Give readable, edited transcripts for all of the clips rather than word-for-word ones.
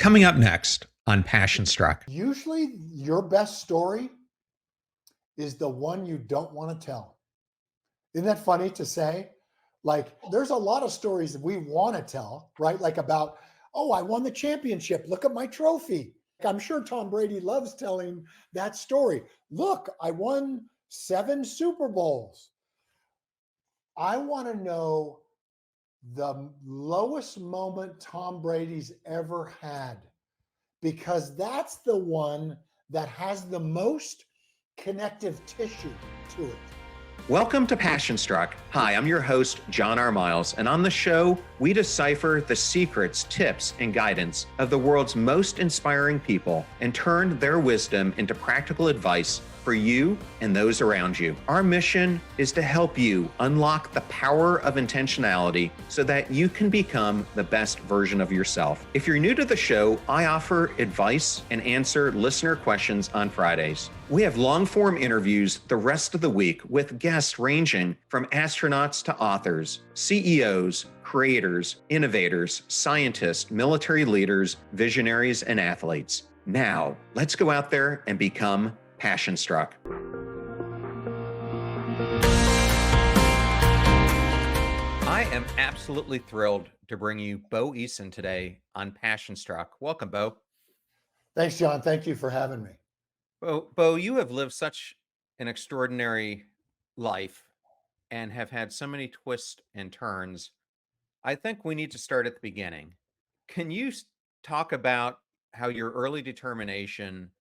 Coming up next on Passion Struck. Usually your best story is the one you don't want to tell. Isn't that funny to say? Like, there's a lot of stories that we want to tell, right? Like about, oh, I won the championship. Look at my trophy. I'm sure Tom Brady loves telling that story. Look, I won 7 Super Bowls. I want to know the lowest moment Tom Brady's ever had, because that's the one that has the most connective tissue to it. Welcome to Passion Struck. Hi, I'm your host, John R. Miles, and on the show, we decipher the secrets, tips, and guidance of the world's most inspiring people and turn their wisdom into practical advice for you and those around you. Our mission is to help you unlock the power of intentionality so that you can become the best version of yourself. If you're new to the show, I offer advice and answer listener questions on Fridays. We have long-form interviews the rest of the week with guests ranging from astronauts to authors, CEOs, creators, innovators, scientists, military leaders, visionaries, and athletes. Now, let's go out there and become Passion Struck. I am absolutely thrilled to bring you Bo Eason today on Passion Struck. Welcome, Bo. Thanks, John. Thank you for having me. Bo, you have lived such an extraordinary life and have had so many twists and turns. I think we need to start at the beginning. Can you talk about how your early determination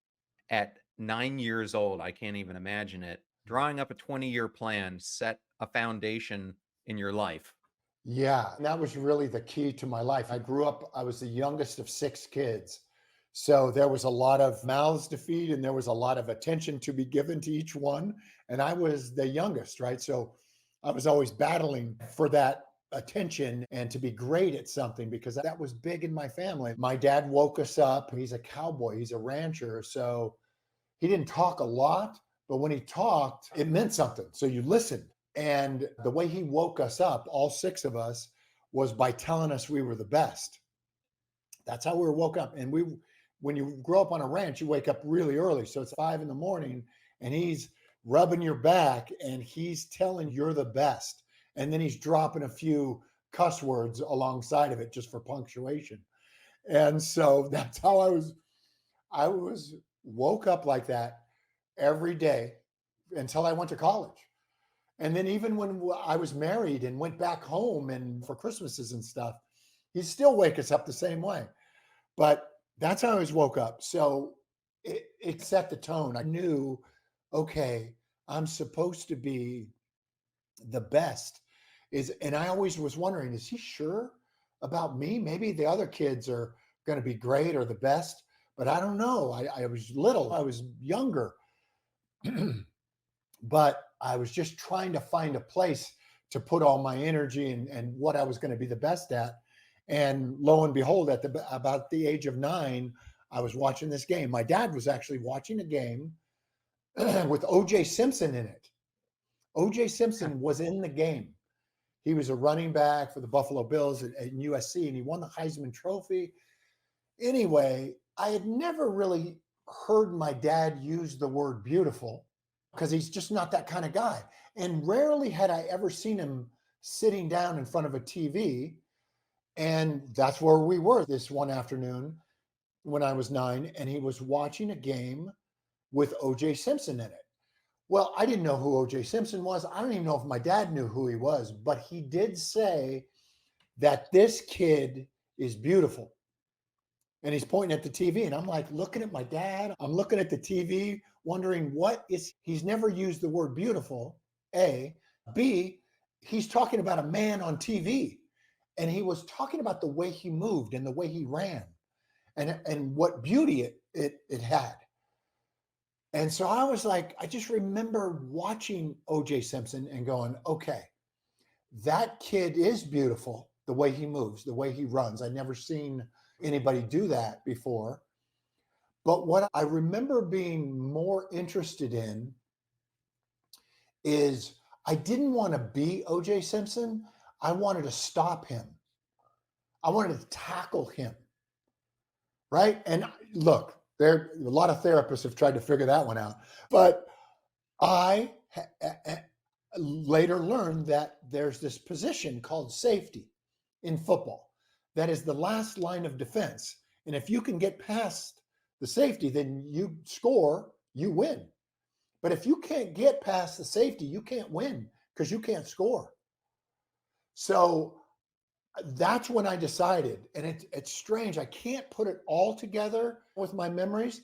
at 9 years old, I can't even imagine it, drawing up a 20-year plan set a foundation in your life? Yeah, that was really the key to my life. I was the youngest of 6 kids. So there was a lot of mouths to feed and there was a lot of attention to be given to each one. And I was the youngest, right? So I was always battling for that attention and to be great at something because that was big in my family. My dad woke us up. He's a cowboy, he's a rancher. So he didn't talk a lot, but when he talked, it meant something. So you listened. And the way he woke us up, all 6 of us, was by telling us we were the best. That's how we were woke up. And when you grow up on a ranch, you wake up really early. So it's 5 a.m. and he's rubbing your back and he's telling you're the best. And then he's dropping a few cuss words alongside of it just for punctuation. And so that's how I was woke up like that every day until I went to college. And then even when I was married and went back home and for Christmases and stuff, he'd still wake us up the same way. But that's how I always woke up. So it set the tone. I knew, okay, I'm supposed to be the best. And I always was wondering, is he sure about me? Maybe the other kids are going to be great or the best, but I don't know. I was little, I was younger. But I was just trying to find a place to put all my energy and what I was going to be the best at. And lo and behold, about the age of 9, I was watching this game. My dad was actually watching a game with O.J. Simpson in it. O.J. Simpson was in the game. He was a running back for the Buffalo Bills at USC, and he won the Heisman Trophy. Anyway, I had never really heard my dad use the word beautiful because he's just not that kind of guy. And rarely had I ever seen him sitting down in front of a TV. And that's where we were this one afternoon when I was 9, and he was watching a game with O.J. Simpson in it. Well, I didn't know who O.J. Simpson was. I don't even know if my dad knew who he was, but he did say that this kid is beautiful. And he's pointing at the TV, and I'm like looking at my dad. I'm looking at the TV, wondering he's never used the word beautiful, A. B, he's talking about a man on TV. And he was talking about the way he moved and the way he ran and what beauty it had. And so I was like, I just remember watching O.J. Simpson and going, okay, that kid is beautiful, the way he moves, the way he runs. I'd never seen anybody do that before. But what I remember being more interested in is I didn't want to be O.J. Simpson. I wanted to stop him. I wanted to tackle him. right? And look, there a lot of therapists have tried to figure that one out, but I later learned that there's this position called safety in football that is the last line of defense. And if you can get past the safety, then you score, you win. But if you can't get past the safety, you can't win because you can't score. So that's when I decided, and it's strange. I can't put it all together with my memories,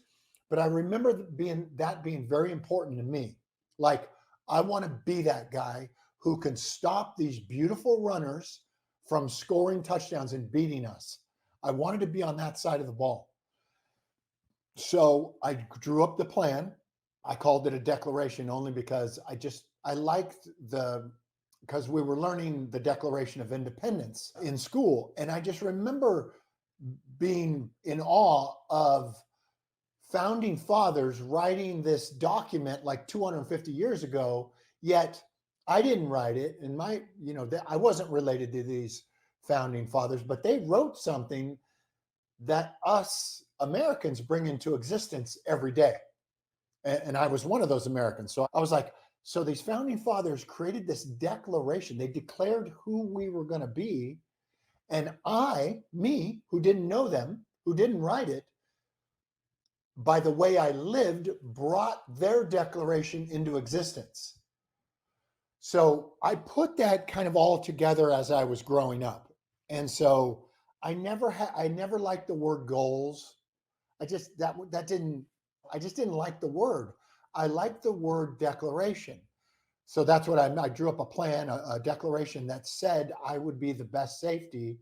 but I remember being very important to me. Like I want to be that guy who can stop these beautiful runners from scoring touchdowns and beating us. I wanted to be on that side of the ball. So I drew up the plan. I called it a declaration only because I liked because we were learning the Declaration of Independence in school. And I just remember being in awe of founding fathers writing this document like 250 years ago, yet I didn't write it. And I wasn't related to these founding fathers, but they wrote something that us Americans bring into existence every day. And I was one of those Americans. So I was like, so these founding fathers created this declaration. They declared who we were going to be. And me, who didn't know them, who didn't write it, by the way I lived, brought their declaration into existence. So I put that kind of all together as I was growing up. And so I never liked the word goals. I just didn't like the word. I liked the word declaration. So that's what I drew up a plan, a declaration that said I would be the best safety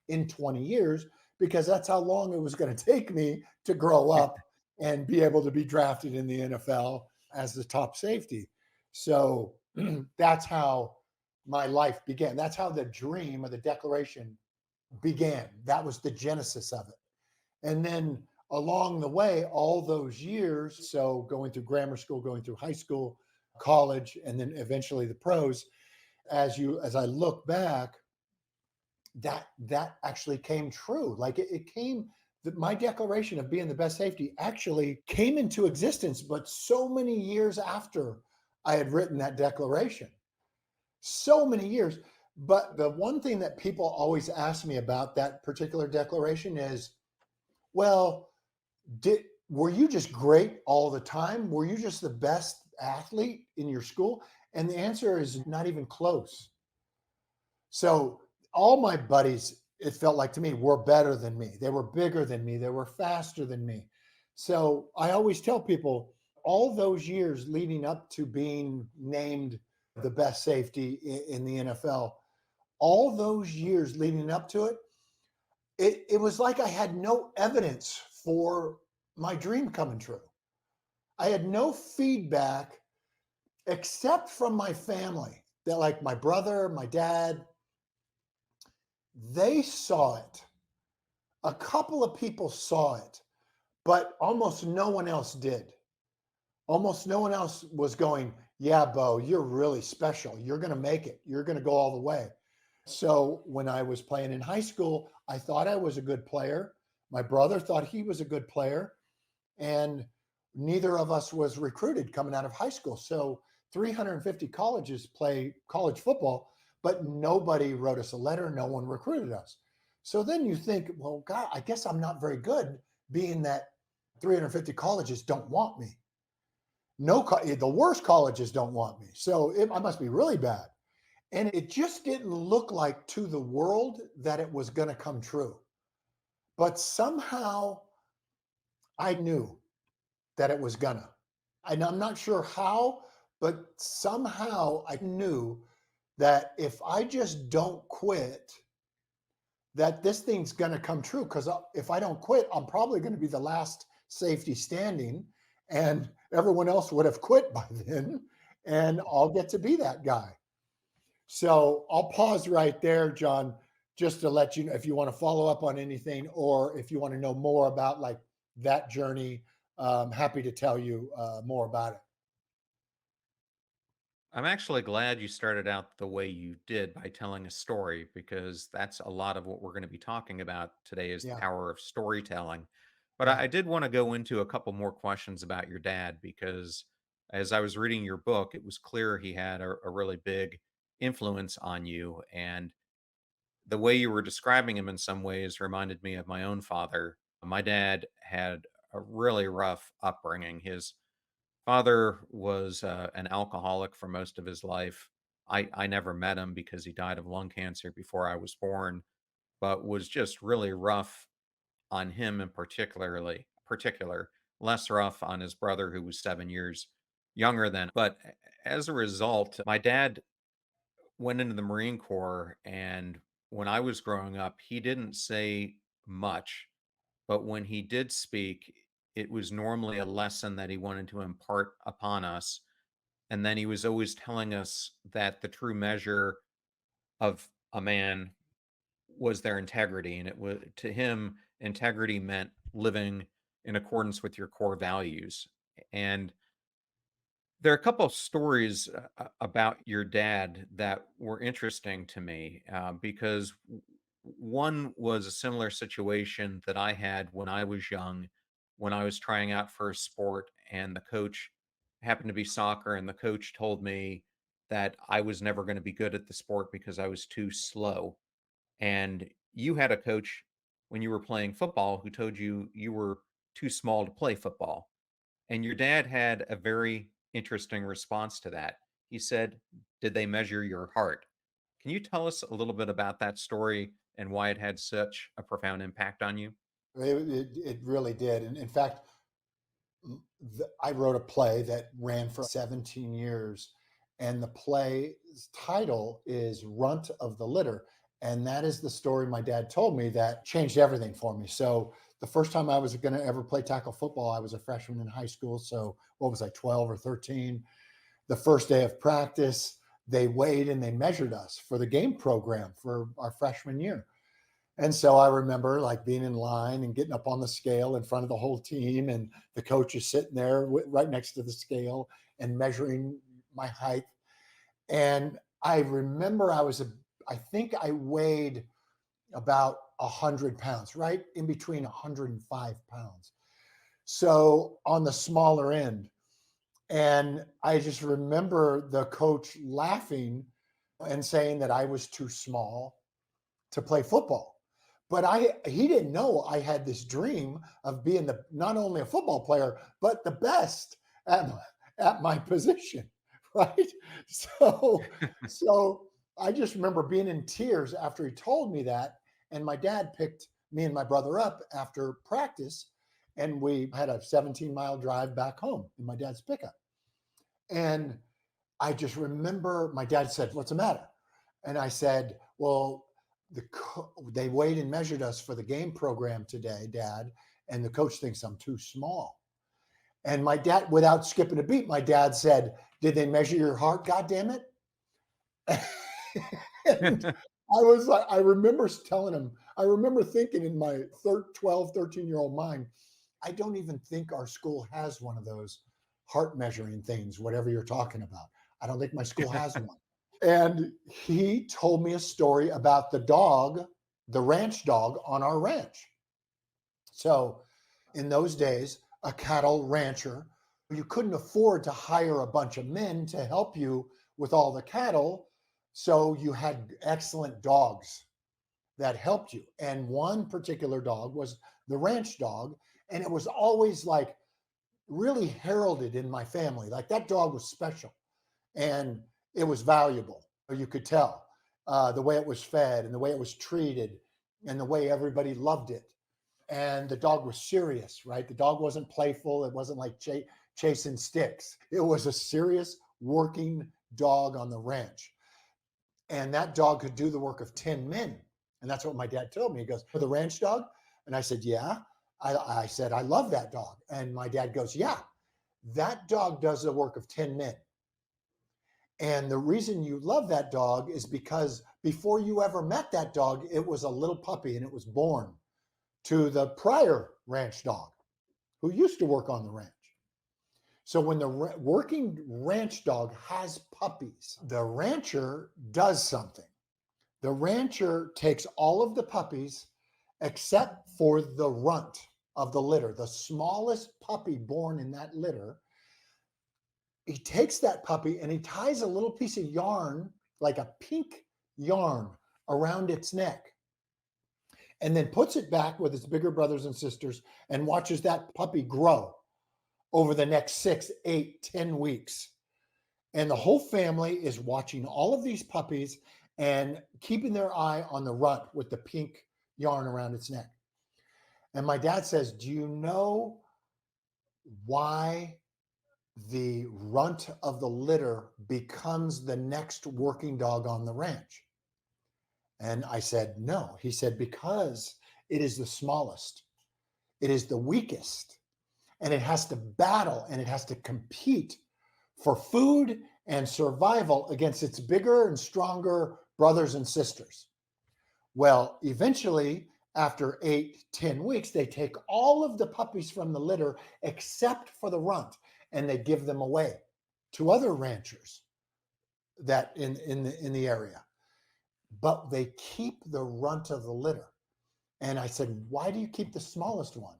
in 20 years because that's how long it was going to take me to grow up and be able to be drafted in the NFL as the top safety. So that's how my life began. That's how the dream or the declaration began. That was the genesis of it. And then along the way, all those years, so going through grammar school, going through high school, college, and then eventually the pros, as I look back, that actually came true. Like it came that my declaration of being the best safety actually came into existence, but so many years after I had written that declaration. So many years. But the one thing that people always ask me about that particular declaration is, well, were you just great all the time? Were you just the best athlete in your school? And the answer is not even close. So all my buddies, it felt like to me, were better than me. They were bigger than me. They were faster than me. So I always tell people all those years leading up to being named the best safety in the NFL, all those years leading up to it, it was like I had no evidence for my dream coming true. I had no feedback except from my family that, like my brother, my dad, they saw it. A couple of people saw it, but almost no one else did. Almost no one else was going, yeah, Bo, you're really special. You're going to make it. You're going to go all the way. So when I was playing in high school, I thought I was a good player. My brother thought he was a good player. And neither of us was recruited coming out of high school. So 350 colleges play college football, but nobody wrote us a letter. No one recruited us. So then you think, well, God, I guess I'm not very good being that 350 colleges don't want me. The worst colleges don't want me. So I must be really bad. And it just didn't look like to the world that it was going to come true. But somehow I knew that it was gonna. And I'm not sure how, but somehow I knew that if I just don't quit, that this thing's gonna come true. Because if I don't quit, I'm probably gonna be the last safety standing, and everyone else would have quit by then, and I'll get to be that guy. So I'll pause right there, John, just to let you know if you want to follow up on anything or if you want to know more about like that journey. Happy to tell you more about it. I'm actually glad you started out the way you did by telling a story because that's a lot of what we're going to be talking about today is the Yeah. power of storytelling. But I Yeah. did want to go into a couple more questions about your dad because as I was reading your book, it was clear he had a really big influence on you. And the way you were describing him in some ways reminded me of my own father. My dad had a really rough upbringing. His father was an alcoholic for most of his life. I never met him because he died of lung cancer before I was born, but was just really rough on him in particular, less rough on his brother who was 7 years younger than. But as a result, my dad went into the Marine Corps, and when I was growing up, he didn't say much, but when he did speak, it was normally a lesson that he wanted to impart upon us. And then he was always telling us that the true measure of a man was their integrity. And it was to him, integrity meant living in accordance with your core values. And there are a couple of stories about your dad that were interesting to me because one was a similar situation that I had when I was young, when I was trying out for a sport, and the coach happened to be soccer, and the coach told me that I was never going to be good at the sport because I was too slow. And you had a coach when you were playing football who told you you were too small to play football. And your dad had a very interesting response to that. He said, "Did they measure your heart?" Can you tell us a little bit about that story and why it had such a profound impact on you? It really did. And in fact, I wrote a play that ran for 17 years, and the play's title is Runt of the Litter. And that is the story my dad told me that changed everything for me. So, the first time I was going to ever play tackle football, I was a freshman in high school. So, what was I, 12 or 13? The first day of practice, they weighed and they measured us for the game program for our freshman year. And so I remember like being in line and getting up on the scale in front of the whole team, and the coach is sitting there right next to the scale and measuring my height. And I remember I think I weighed about 100 pounds, right in between 105 pounds. So on the smaller end. And I just remember the coach laughing and saying that I was too small to play football. But he didn't know I had this dream of being the not only a football player, but the best at my position, right? So so I just remember being in tears after he told me that. And my dad picked me and my brother up after practice, and we had a 17-mile drive back home in my dad's pickup. And I just remember my dad said, "What's the matter?" And I said, "Well, they weighed and measured us for the game program today, Dad, and the coach thinks I'm too small." And my dad, without skipping a beat, my dad said, "Did they measure your heart? God damn it!" And I was like, I remember telling him, I remember thinking in my 12, 13-year-old mind, I don't even think our school has one of those heart measuring things, whatever you're talking about. I don't think my school has one. And he told me a story about the dog, the ranch dog on our ranch. So in those days, a cattle rancher, you couldn't afford to hire a bunch of men to help you with all the cattle. So you had excellent dogs that helped you. And one particular dog was the ranch dog. And it was always like really heralded in my family. Like that dog was special and it was valuable. You could tell the way it was fed and the way it was treated and the way everybody loved it. And the dog was serious, right? The dog wasn't playful. It wasn't like chasing sticks. It was a serious working dog on the ranch. And that dog could do the work of 10 men. And that's what my dad told me. He goes, "For the ranch dog?" And I said, "Yeah." I said, "I love that dog." And my dad goes, "Yeah, that dog does the work of 10 men. And the reason you love that dog is because before you ever met that dog, it was a little puppy and it was born to the prior ranch dog who used to work on the ranch. So when the working ranch dog has puppies, the rancher does something. The rancher takes all of the puppies except for the runt of the litter, the smallest puppy born in that litter. He takes that puppy and he ties a little piece of yarn, like a pink yarn, around its neck, and then puts it back with its bigger brothers and sisters and watches that puppy grow over the next 6, 8, 10 weeks. And the whole family is watching all of these puppies and keeping their eye on the runt with the pink yarn around its neck. And my dad says, do you know why the runt of the litter becomes the next working dog on the ranch? And I said, no. He said, because it is the smallest, it is the weakest, and it has to battle and it has to compete for food and survival against its bigger and stronger brothers and sisters. Well, eventually, after 8, 10 weeks, they take all of the puppies from the litter except for the runt, and they give them away to other ranchers that in the area. But they keep the runt of the litter. And I said, why do you keep the smallest one?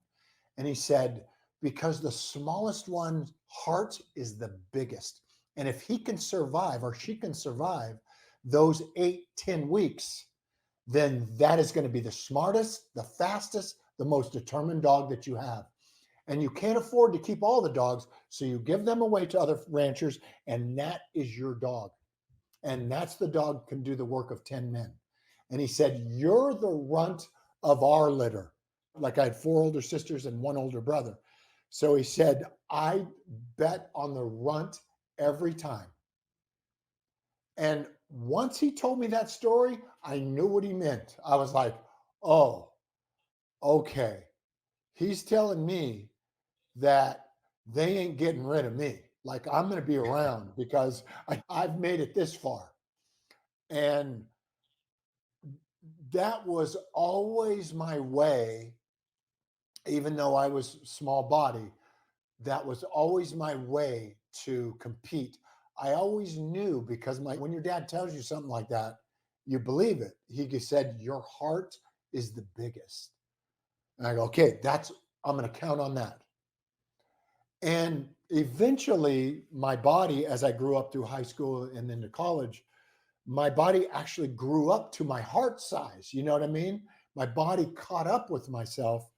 And he said, because the smallest one's heart is the biggest. And if he can survive or she can survive those 8, 10 weeks, then that is going to be the smartest, the fastest, the most determined dog that you have. And you can't afford to keep all the dogs, so you give them away to other ranchers, and that is your dog. And that's the dog can do the work of 10 men. And he said, you're the runt of our litter. Like I had 4 older sisters and 1 older brother. So he said, I bet on the runt every time. And once he told me that story, I knew what he meant. I was like, oh, okay. He's telling me that they ain't getting rid of me. Like I'm going to be around because I've made it this far. And that was always my way, even though I was small body, that was always my way to compete. I always knew because when your dad tells you something like that, you believe it. He said, your heart is the biggest. And I go, okay, I'm going to count on that. And eventually my body, as I grew up through high school and then to college, my body actually grew up to my heart size. You know what I mean? My body caught up with myself.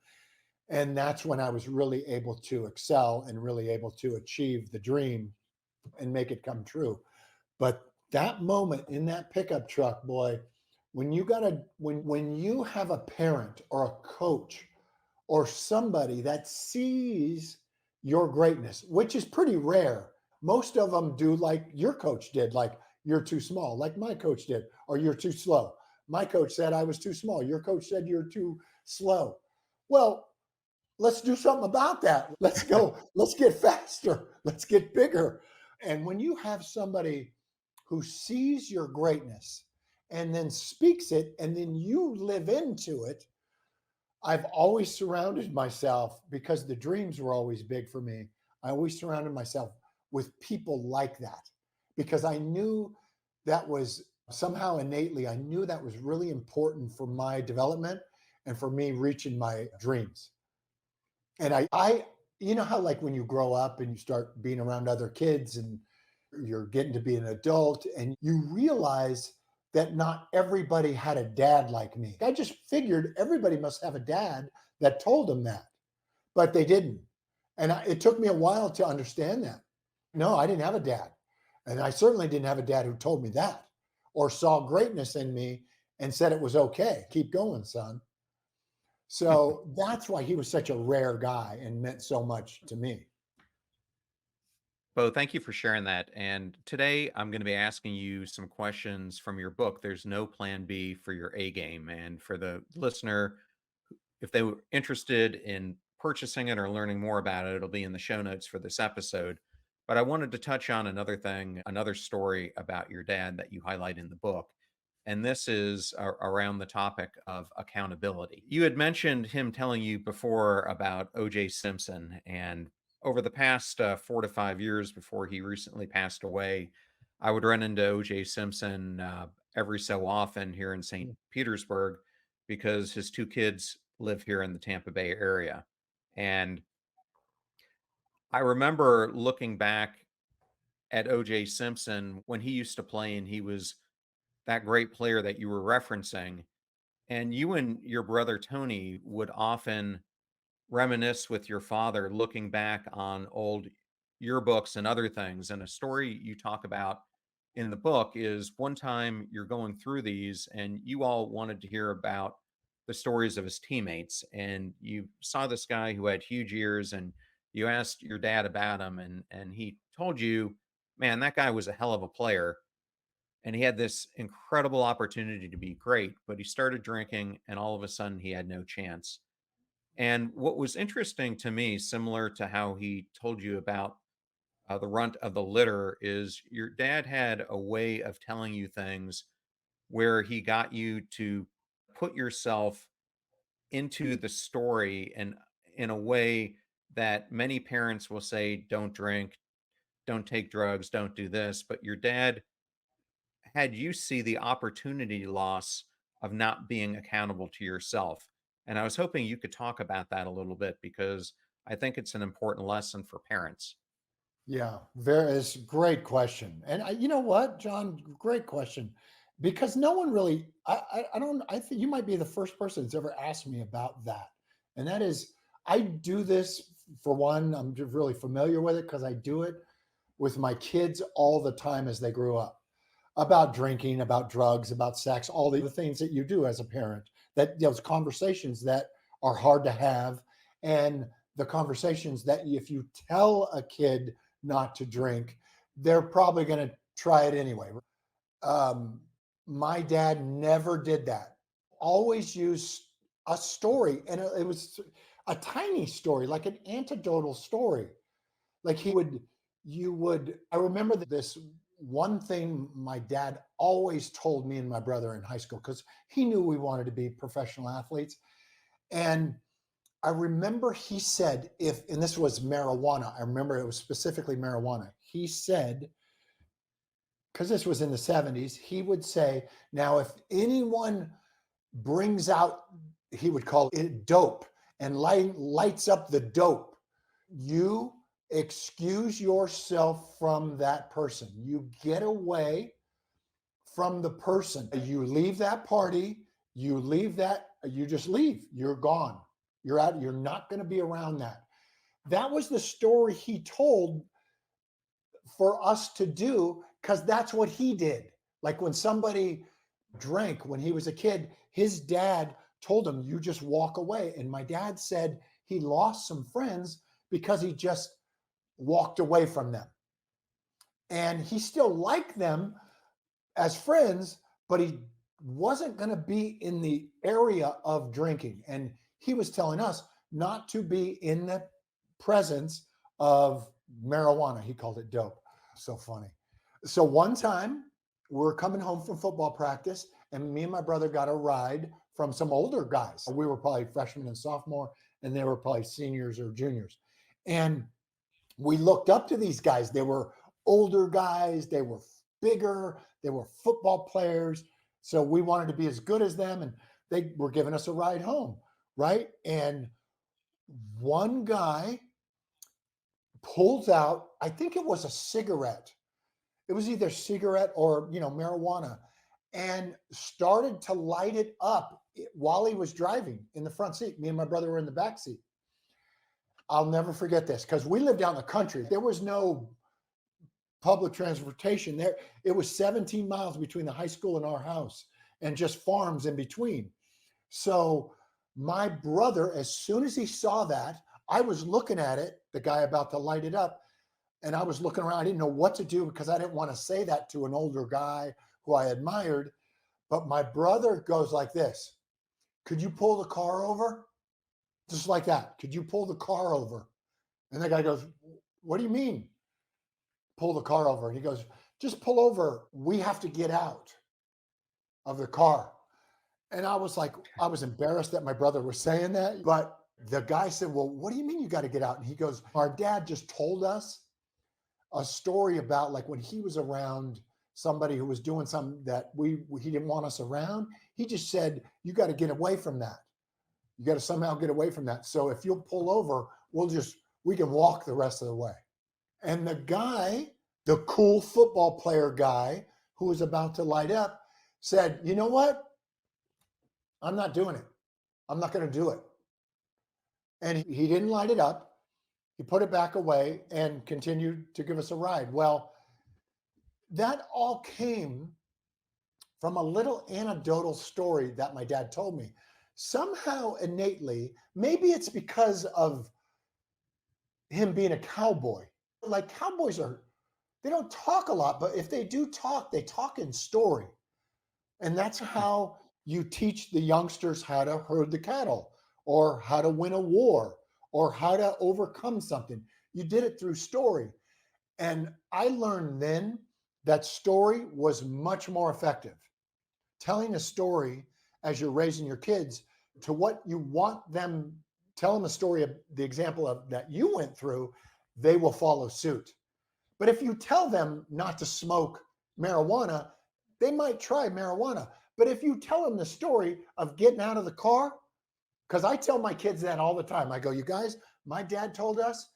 And that's when I was really able to excel and really able to achieve the dream and make it come true. But that moment in that pickup truck, boy, when you have a parent or a coach or somebody that sees your greatness, which is pretty rare. Most of them do like your coach did, like you're too small, like my coach did, or you're too slow. My coach said I was too small. Your coach said you're too slow. Well, let's do something about that. Let's go. Let's get faster. Let's get bigger. And when you have somebody who sees your greatness and then speaks it, and then you live into it, I've always surrounded myself, because the dreams were always big for me. I always surrounded myself with people like that, because I knew that was somehow innately, I knew that was really important for my development and for me reaching my dreams. And you know how like when you grow up and you start being around other kids and you're getting to be an adult and you realize that not everybody had a dad like me. I just figured everybody must have a dad that told them that, but they didn't. And it took me a while to understand that. No, I didn't have a dad. And I certainly didn't have a dad who told me that or saw greatness in me and said it was okay. Keep going, son. So that's why he was such a rare guy and meant so much to me. Bo, thank you for sharing that. And today I'm going to be asking you some questions from your book, There's No Plan B for Your A Game. And for the listener, if they were interested in purchasing it or learning more about it, it'll be in the show notes for this episode. But I wanted to touch on another thing, another story about your dad that you highlight in the book. And this is around the topic of accountability. You had mentioned him telling you before about O.J. Simpson, and over the past 4 to 5 years before he recently passed away, I would run into O.J. Simpson every so often here in St. Petersburg because his 2 kids live here in the Tampa Bay area. And I remember looking back at OJ Simpson when he used to play and he was that great player that you were referencing. And you and your brother Tony would often reminisce with your father looking back on old yearbooks and other things. And a story you talk about in the book is one time you're going through these and you all wanted to hear about the stories of his teammates. And you saw this guy who had huge ears and you asked your dad about him and he told you, man, that guy was a hell of a player. And he had this incredible opportunity to be great, but he started drinking and all of a sudden he had no chance. And what was interesting to me, similar to how he told you about the runt of the litter, is your dad had a way of telling you things where he got you to put yourself into the story and in a way that many parents will say, don't drink, don't take drugs, don't do this. But your dad had you see the opportunity loss of not being accountable to yourself. And I was hoping you could talk about that a little bit because I think it's an important lesson for parents. Yeah, there is great question. And you know what, John, great question. Because no one really, I don't, I think you might be the first person that's ever asked me about that. And that is, I do this for one, I'm just really familiar with it because I do it with my kids all the time as they grew up, about drinking, about drugs, about sex, all the things that you do as a parent, that those conversations that are hard to have. And the conversations that if you tell a kid not to drink, they're probably going to try it anyway. Um, my dad never did that. Always used a story, and it was a tiny story, like an anecdotal story. Like I remember this one thing my dad always told me and my brother in high school, because he knew we wanted to be professional athletes. And I remember he said, and this was marijuana, I remember it was specifically marijuana. He said, because this was in the 70s, he would say, now, if anyone brings out, he would call it dope, and lights up the dope, you excuse yourself from that person. You get away from the person. You leave that party, you just leave. You're gone. You're out. You're not going to be around that. That was the story he told for us to do because that's what he did. Like when somebody drank when he was a kid, his dad told him, you just walk away. And my dad said he lost some friends because he just walked away from them. And he still liked them as friends, but he wasn't going to be in the area of drinking. And he was telling us not to be in the presence of marijuana. He called it dope. So funny. So one time we're coming home from football practice, and me and my brother got a ride from some older guys. We were probably freshmen and sophomore, and they were probably seniors or juniors. And we looked up to these guys. They were older guys, they were bigger, they were football players. So we wanted to be as good as them, and they were giving us a ride home, right? And one guy pulls out, I think it was a cigarette. It was either cigarette or, marijuana, and started to light it up while he was driving in the front seat. Me and my brother were in the back seat. I'll never forget this because we lived out in the country. There was no public transportation there. It was 17 miles between the high school and our house and just farms in between. So my brother, as soon as he saw that, I was looking at it, the guy about to light it up, and I was looking around. I didn't know what to do because I didn't want to say that to an older guy who I admired. But my brother goes like this, could you pull the car over? Just like that. Could you pull the car over? And the guy goes, what do you mean? Pull the car over. And he goes, just pull over. We have to get out of the car. And I was like, I was embarrassed that my brother was saying that. But the guy said, well, what do you mean you got to get out? And he goes, our dad just told us a story about like when he was around somebody who was doing something that he didn't want us around. He just said, you got to get away from that. You got to somehow get away from that. So if you'll pull over, we can walk the rest of the way. And the guy, the cool football player guy who was about to light up, said, you know what? I'm not doing it. I'm not going to do it. And he didn't light it up. He put it back away and continued to give us a ride. Well, that all came from a little anecdotal story that my dad told me. Somehow, innately, maybe it's because of him being a cowboy. Like cowboys they don't talk a lot, but if they do talk, they talk in story. And that's how you teach the youngsters how to herd the cattle or how to win a war or how to overcome something. You did it through story. And I learned then that story was much more effective. Telling a story as you're raising your kids to what you want them, tell them a story of the example of that you went through, they will follow suit. But if you tell them not to smoke marijuana, they might try marijuana. But if you tell them the story of getting out of the car, because I tell my kids that all the time. I go, you guys, my dad told us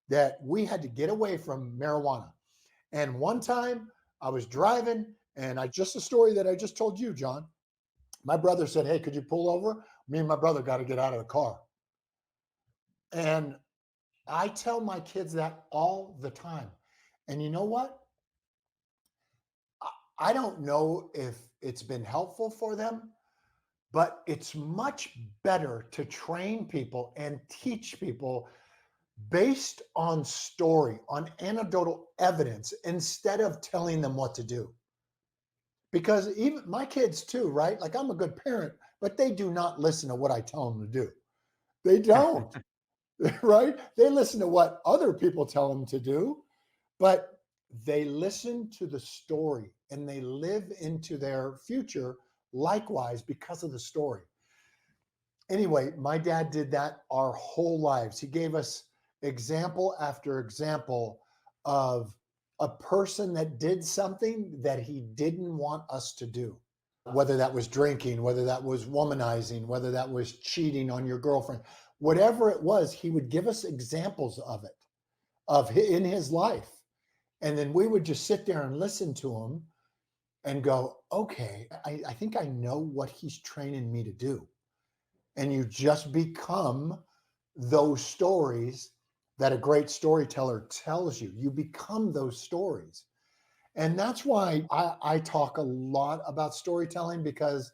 that we had to get away from marijuana. And one time I was driving and just a story that I just told you, John. My brother said, hey, could you pull over? Me and my brother got to get out of the car. And I tell my kids that all the time. And you know what? I don't know if it's been helpful for them, but it's much better to train people and teach people based on story, on anecdotal evidence, instead of telling them what to do. Because even my kids too, right? Like I'm a good parent, but they do not listen to what I tell them to do. They don't, right? They listen to what other people tell them to do, but they listen to the story and they live into their future likewise because of the story. Anyway, my dad did that our whole lives. He gave us example after example of a person that did something that he didn't want us to do, whether that was drinking, whether that was womanizing, whether that was cheating on your girlfriend, whatever it was, he would give us examples of it, in his life. And then we would just sit there and listen to him and go, okay, I think I know what he's training me to do. And you just become those stories that a great storyteller tells you. You become those stories. And that's why I talk a lot about storytelling, because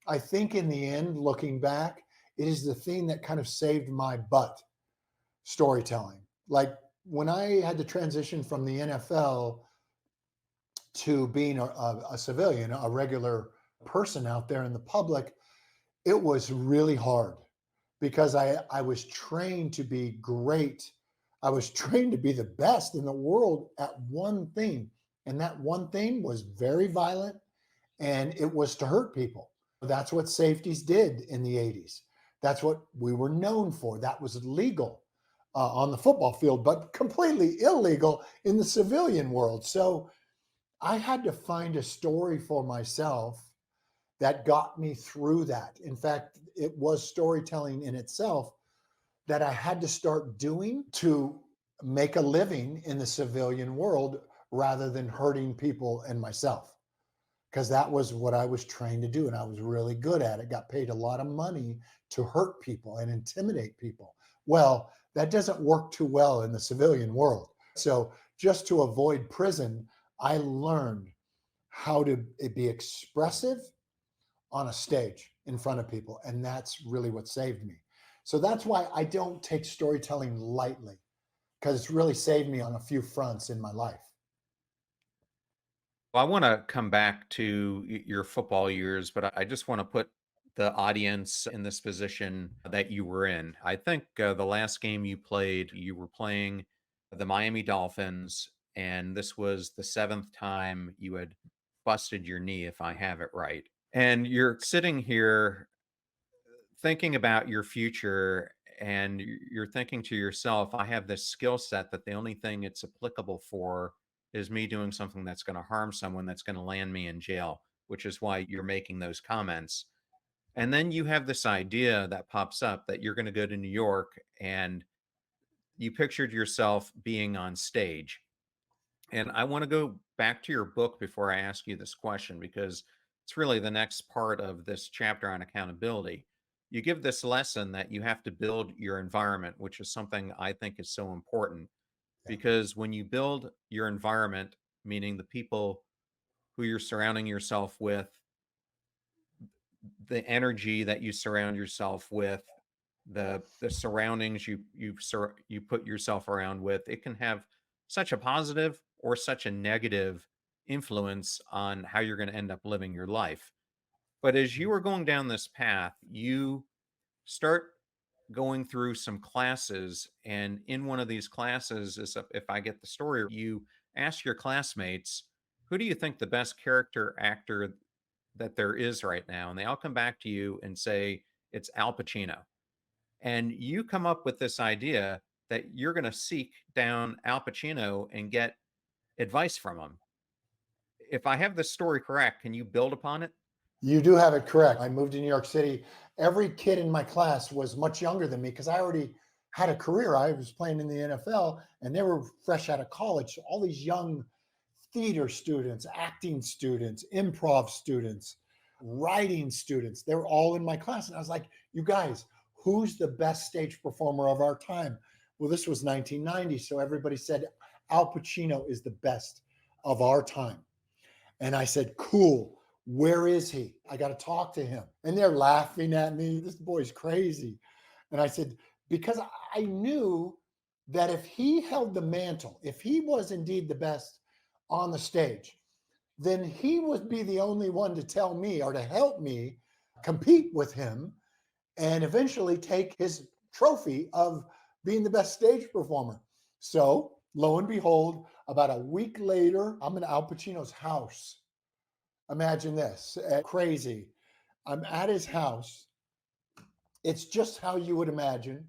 I think in the end, looking back, it is the thing that kind of saved my butt, storytelling. Like when I had to transition from the NFL to being a civilian, a regular person out there in the public, it was really hard because I was trained to be great. I was trained to be the best in the world at one thing. And that one thing was very violent, and it was to hurt people. That's what safeties did in the 80s. That's what we were known for. That was legal on the football field, but completely illegal in the civilian world. So I had to find a story for myself that got me through that. In fact, it was storytelling in itself that I had to start doing to make a living in the civilian world rather than hurting people and myself. Because that was what I was trained to do. And I was really good at it. Got paid a lot of money to hurt people and intimidate people. Well, that doesn't work too well in the civilian world. So just to avoid prison, I learned how to be expressive on a stage in front of people. And that's really what saved me. So that's why I don't take storytelling lightly, because it's really saved me on a few fronts in my life. Well, I want to come back to your football years, but I just want to put the audience in this position that you were in. I think the last game you played, you were playing the Miami Dolphins, and this was the seventh time you had busted your knee, if I have it right. And you're sitting here thinking about your future, and you're thinking to yourself, I have this skill set that the only thing it's applicable for is me doing something that's going to harm someone, that's going to land me in jail, which is why you're making those comments. And then you have this idea that pops up that you're going to go to New York, and you pictured yourself being on stage. And I want to go back to your book before I ask you this question, because it's really the next part of this chapter on accountability. You give this lesson that you have to build your environment, which is something I think is so important, Yeah. because when you build your environment, meaning the people who you're surrounding yourself with, the energy that you surround yourself with, the surroundings you put yourself around with, it can have such a positive or such a negative influence on how you're going to end up living your life. But as you are going down this path, you start going through some classes, and in one of these classes, is if I get the story, you ask your classmates, who do you think the best character actor that there is right now? And they all come back to you and say it's Al Pacino. And you come up with this idea that you're going to seek down Al Pacino and get advice from him. If I have this story correct, can you build upon it? You do have it correct. I moved to New York City. Every kid in my class was much younger than me because I already had a career. I was playing in the NFL and they were fresh out of college. So all these young theater students, acting students, improv students, writing students, they were all in my class. And I was like, you guys, who's the best stage performer of our time? Well, this was 1990. So everybody said Al Pacino is the best of our time. And I said, cool. Where is he? I got to talk to him. And they're laughing at me. This boy's crazy. And I said, because I knew that if he held the mantle, if he was indeed the best on the stage, then he would be the only one to tell me or to help me compete with him and eventually take his trophy of being the best stage performer. So lo and behold, about a week later, I'm in Al Pacino's house. Imagine this, crazy. I'm at his house. It's just how you would imagine.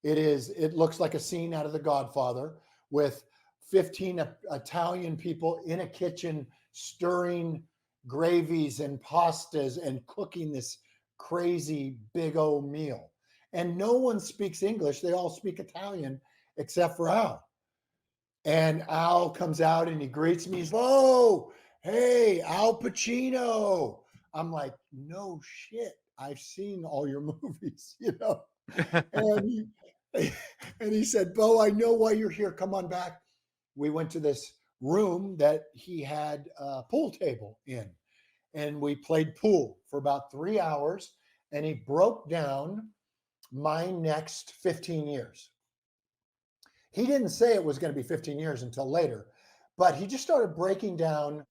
It looks like a scene out of The Godfather with 15 Italian people in a kitchen stirring gravies and pastas and cooking this crazy big old meal. And no one speaks English. They all speak Italian except for Al. And Al comes out and he greets me. He's, oh, hey, Al Pacino. I'm like, no shit. I've seen all your movies, you know. And and he said, Bo, I know why you're here. Come on back. We went to this room that he had a pool table in, and we played pool for about 3 hours. And he broke down my next 15 years. He didn't say it was going to be 15 years until later, but he just started breaking down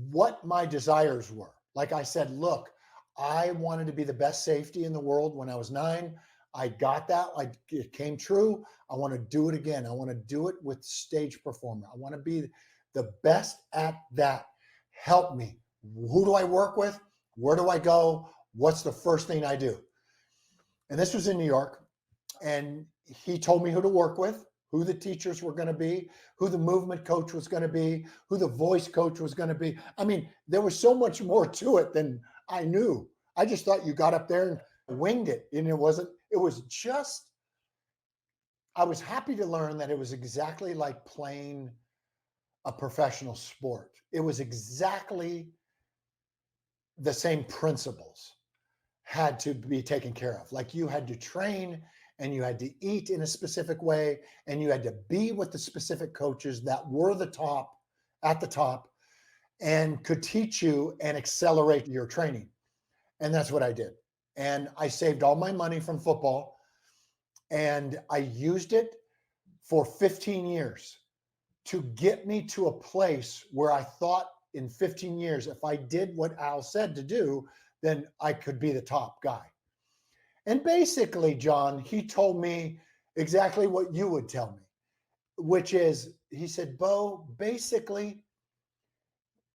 what my desires were. Like I said, look, I wanted to be the best safety in the world when I was 9. I got that. It came true. I want to do it again. I want to do it with stage performer. I want to be the best at that. Help me. Who do I work with? Where do I go? What's the first thing I do? And this was in New York. And he told me who to work with, who the teachers were going to be, who the movement coach was going to be, who the voice coach was going to be. I mean, there was so much more to it than I knew. I just thought you got up there and winged it. And it wasn't, it was just, I was happy to learn that it was exactly like playing a professional sport. It was exactly the same principles had to be taken care of. Like you had to train and you had to eat in a specific way and you had to be with the specific coaches that were the top at the top and could teach you and accelerate your training. And that's what I did. And I saved all my money from football and I used it for 15 years to get me to a place where I thought in 15 years, if I did what Al said to do, then I could be the top guy. And basically, John, he told me exactly what you would tell me, which is, he said, Bo, basically,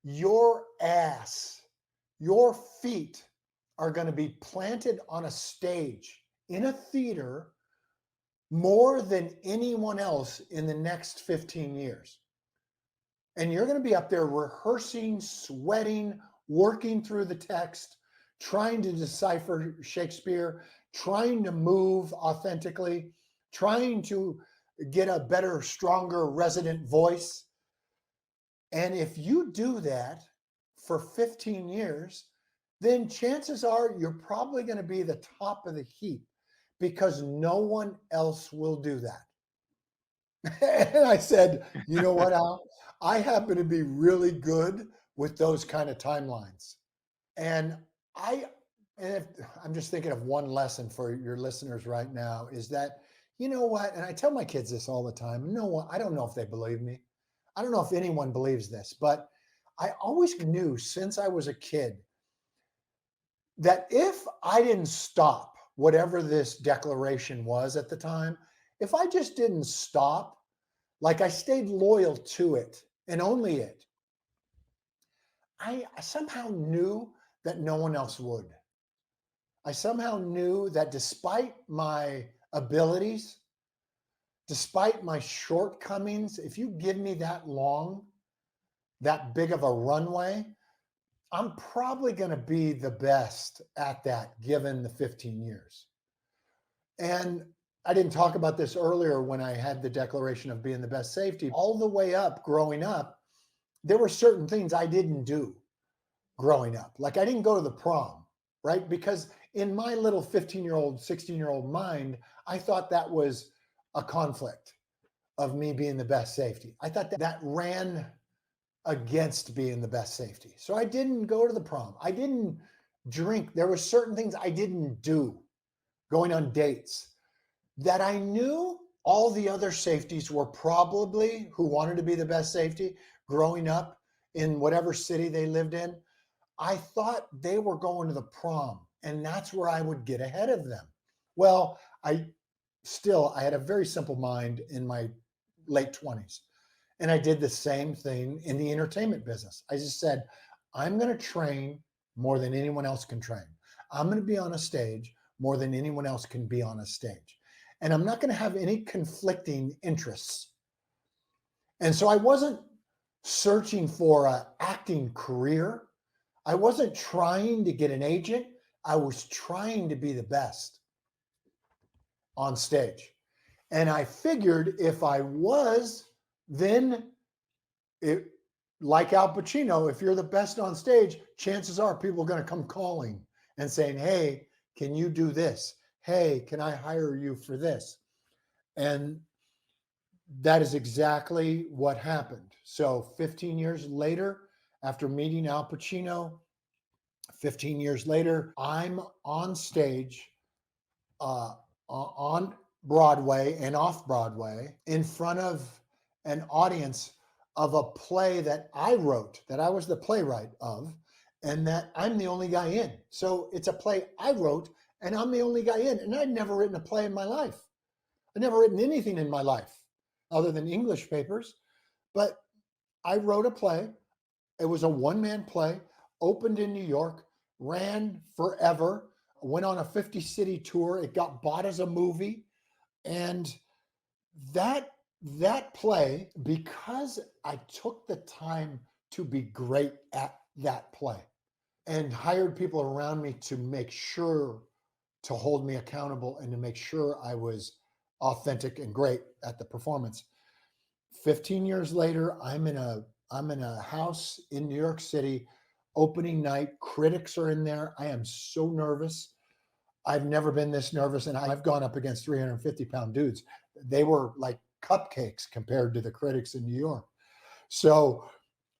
your ass, your feet are going to be planted on a stage in a theater more than anyone else in the next 15 years. And you're going to be up there rehearsing, sweating, working through the text trying to decipher Shakespeare, trying to move authentically, trying to get a better, stronger resident voice. And if you do that for 15 years, then chances are you're probably going to be the top of the heap because no one else will do that. And I said, you know what, Al? I happen to be really good with those kind of timelines. And I, and if, I'm just thinking of one lesson for your listeners right now is that, you know what? And I tell my kids this all the time. No one, I don't know if they believe me. I don't know if anyone believes this, but I always knew since I was a kid that if I didn't stop whatever this declaration was at the time, if I just didn't stop, like I stayed loyal to it and only it, I somehow knew that no one else would. I somehow knew that despite my abilities, despite my shortcomings, if you give me that long, that big of a runway, I'm probably going to be the best at that given the 15 years. And I didn't talk about this earlier when I had the declaration of being the best safety. All the way up, growing up, there were certain things I didn't do growing up. Like I didn't go to the prom, right? Because in my little 15-year-old, 16-year-old mind, I thought that was a conflict of me being the best safety. I thought that ran against being the best safety. So I didn't go to the prom. I didn't drink. There were certain things I didn't do, going on dates, that I knew all the other safeties were probably who wanted to be the best safety growing up in whatever city they lived in. I thought they were going to the prom and that's where I would get ahead of them. Well, I had a very simple mind in my late 20s. And I did the same thing in the entertainment business. I just said, I'm going to train more than anyone else can train. I'm going to be on a stage more than anyone else can be on a stage. And I'm not going to have any conflicting interests. And so I wasn't searching for an acting career. I wasn't trying to get an agent. I was trying to be the best on stage. And I figured if I was, then it, like Al Pacino, if you're the best on stage, chances are people are going to come calling and saying, hey, can you do this? Hey, can I hire you for this? And that is exactly what happened. So 15 years later, after meeting Al Pacino, 15 years later, I'm on stage on Broadway and off Broadway in front of an audience of a play that I wrote, that I was the playwright of, and that I'm the only guy in. So it's a play I wrote and I'm the only guy in. And I'd never written a play in my life. I'd never written anything in my life other than English papers. But I wrote a play. It was a one-man play, opened in New York, ran forever, went on a 50-city tour. It got bought as a movie. And that play, because I took the time to be great at that play and hired people around me to make sure to hold me accountable and to make sure I was authentic and great at the performance. 15 years later, I'm in a house in New York City, opening night. Critics are in there. I am so nervous. I've never been this nervous, and I've gone up against 350-pound dudes. They were like cupcakes compared to the critics in New York. So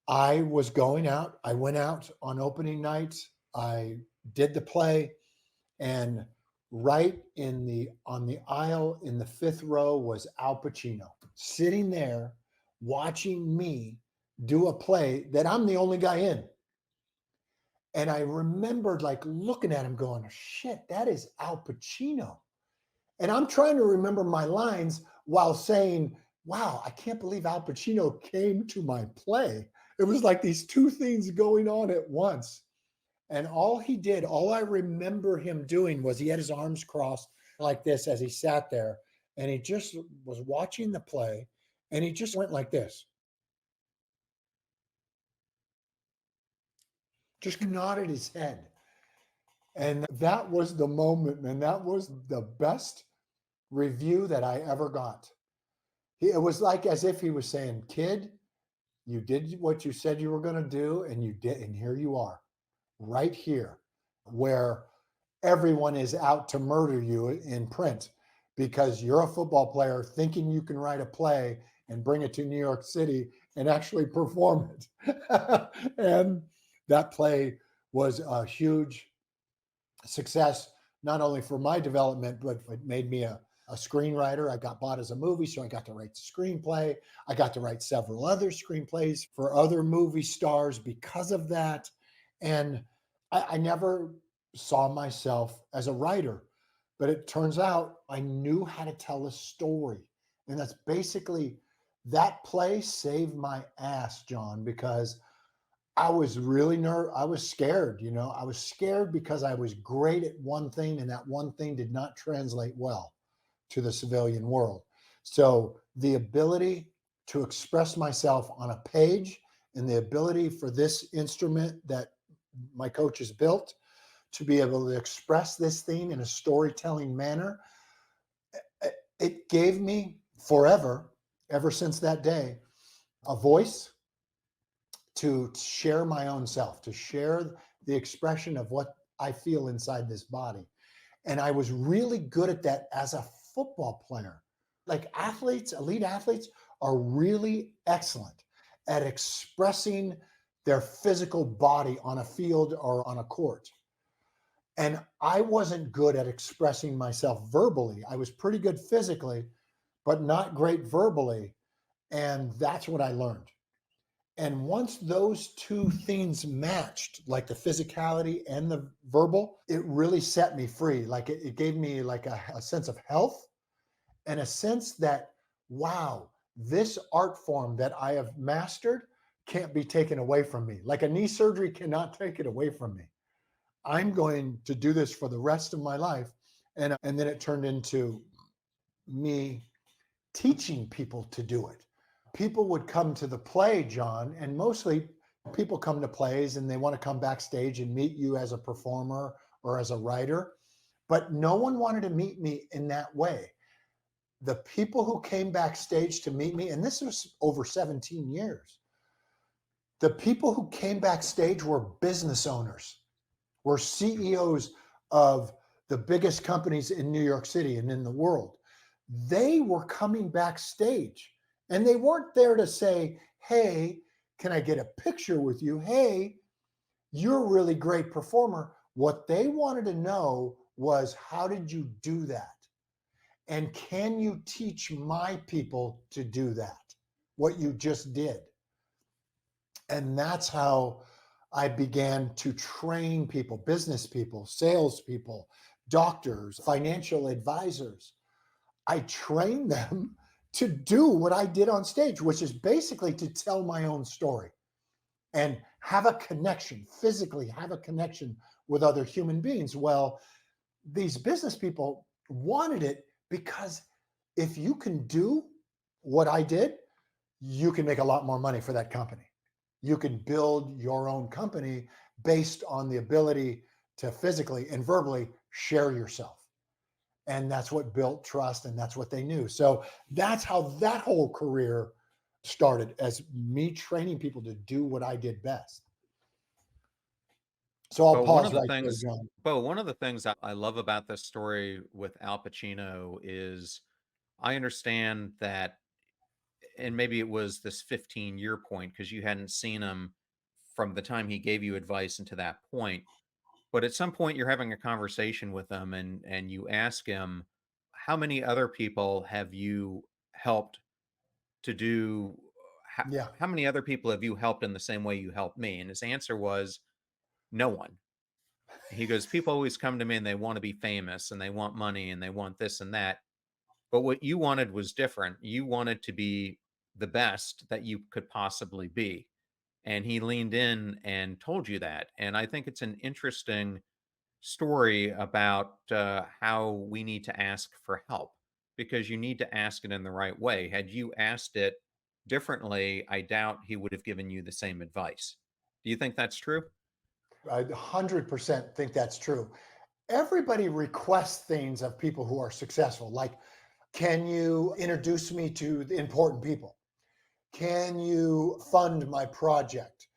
I was going out. I went out on opening night. I did the play, and right on the aisle in the fifth row was Al Pacino sitting there watching me do a play that I'm the only guy in. And I remembered like looking at him going, shit, that is Al Pacino. And I'm trying to remember my lines while saying, wow, I can't believe Al Pacino came to my play. It was like these two things going on at once. And all I remember him doing was he had his arms crossed like this as he sat there. And he just was watching the play. And he just went like this. Just nodded his head. And that was the moment, and that was the best review that I ever got. It was like as if he was saying, "Kid, you did what you said you were going to do, and you did, and here you are, right here, where everyone is out to murder you in print because you're a football player thinking you can write a play and bring it to New York City and actually perform it." And that play was a huge success, not only for my development, but it made me a screenwriter. I got bought as a movie, so I got to write the screenplay. I got to write several other screenplays for other movie stars because of that. And I never saw myself as a writer, but it turns out I knew how to tell a story. And that's basically that play saved my ass, John, because I was really I was scared, I was scared because I was great at one thing and that one thing did not translate well to the civilian world. So the ability to express myself on a page and the ability for this instrument that my coach has built to be able to express this thing in a storytelling manner, it gave me forever, ever since that day, a voice to share my own self, to share the expression of what I feel inside this body. And I was really good at that as a football player. Like athletes, elite athletes are really excellent at expressing their physical body on a field or on a court. And I wasn't good at expressing myself verbally. I was pretty good physically, but not great verbally. And that's what I learned. And once those two things matched, like the physicality and the verbal, it really set me free. Like it gave me like a sense of health and a sense that, wow, this art form that I have mastered can't be taken away from me. Like a knee surgery cannot take it away from me. I'm going to do this for the rest of my life. And then it turned into me teaching people to do it. People would come to the play, John, and mostly people come to plays and they want to come backstage and meet you as a performer or as a writer, but no one wanted to meet me in that way. The people who came backstage to meet me, and this was over 17 years, the people who came backstage were business owners, were CEOs of the biggest companies in New York City and in the world. They were coming backstage and they weren't there to say, "Hey, can I get a picture with you? Hey, you're a really great performer." What they wanted to know was, how did you do that? And can you teach my people to do that? What you just did. And that's how I began to train people, business people, salespeople, doctors, financial advisors. I trained them to do what I did on stage, which is basically to tell my own story and have a connection, physically have a connection with other human beings. Well, these business people wanted it because if you can do what I did, you can make a lot more money for that company. You can build your own company based on the ability to physically and verbally share yourself. And that's what built trust, and that's what they knew. So that's how that whole career started, as me training people to do what I did best. So I'll But one pause of the right there, things, John. one of the things I love about this story with Al Pacino is I understand that, and maybe it was this 15-year point because you hadn't seen him from the time he gave you advice into that point. But at some point, you're having a conversation with him, and you ask him, "How many other people have you helped to do? Yeah. How many other people have you helped in the same way you helped me?" And his answer was, "No one." He goes, "People always come to me and they want to be famous and they want money and they want this and that. But what you wanted was different. You wanted to be the best that you could possibly be." And he leaned in and told you that. And I think it's an interesting story about how we need to ask for help, because you need to ask it in the right way. Had you asked it differently, I doubt he would have given you the same advice. Do you think that's true? I 100% think that's true. Everybody requests things of people who are successful. Like, can you introduce me to the important people? Can you fund my project?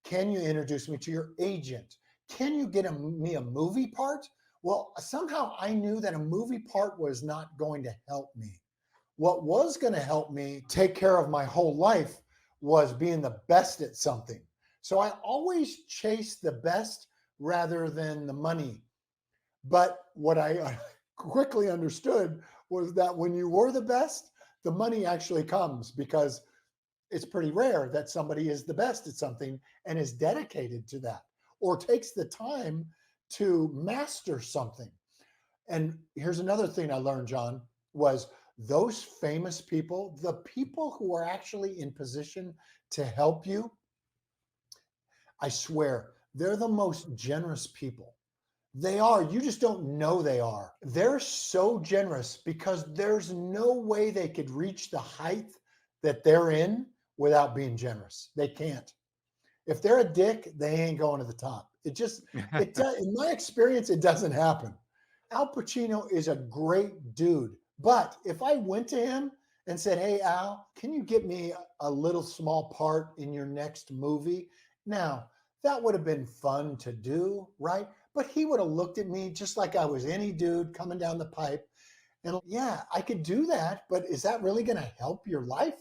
Can you introduce me to your agent? Can you get me a movie part? Well, somehow I knew that a movie part was not going to help me. What was going to help me take care of my whole life was being the best at something. So I always chased the best rather than the money. But what I quickly understood was that when you were the best, the money actually comes, because it's pretty rare that somebody is the best at something and is dedicated to that or takes the time to master something. And here's another thing I learned, John, was those famous people, the people who are actually in position to help you, I swear, they're the most generous people. They are. You just don't know they are. They're so generous because there's no way they could reach the height that they're in without being generous. They can't. If they're a dick, they ain't going to the top. It does, in my experience, it doesn't happen. Al Pacino is a great dude. But if I went to him and said, hey, Al, can you get me a little small part in your next movie? Now, that would have been fun to do, right? But he would have looked at me just like I was any dude coming down the pipe. And yeah, I could do that, but is that really going to help your life?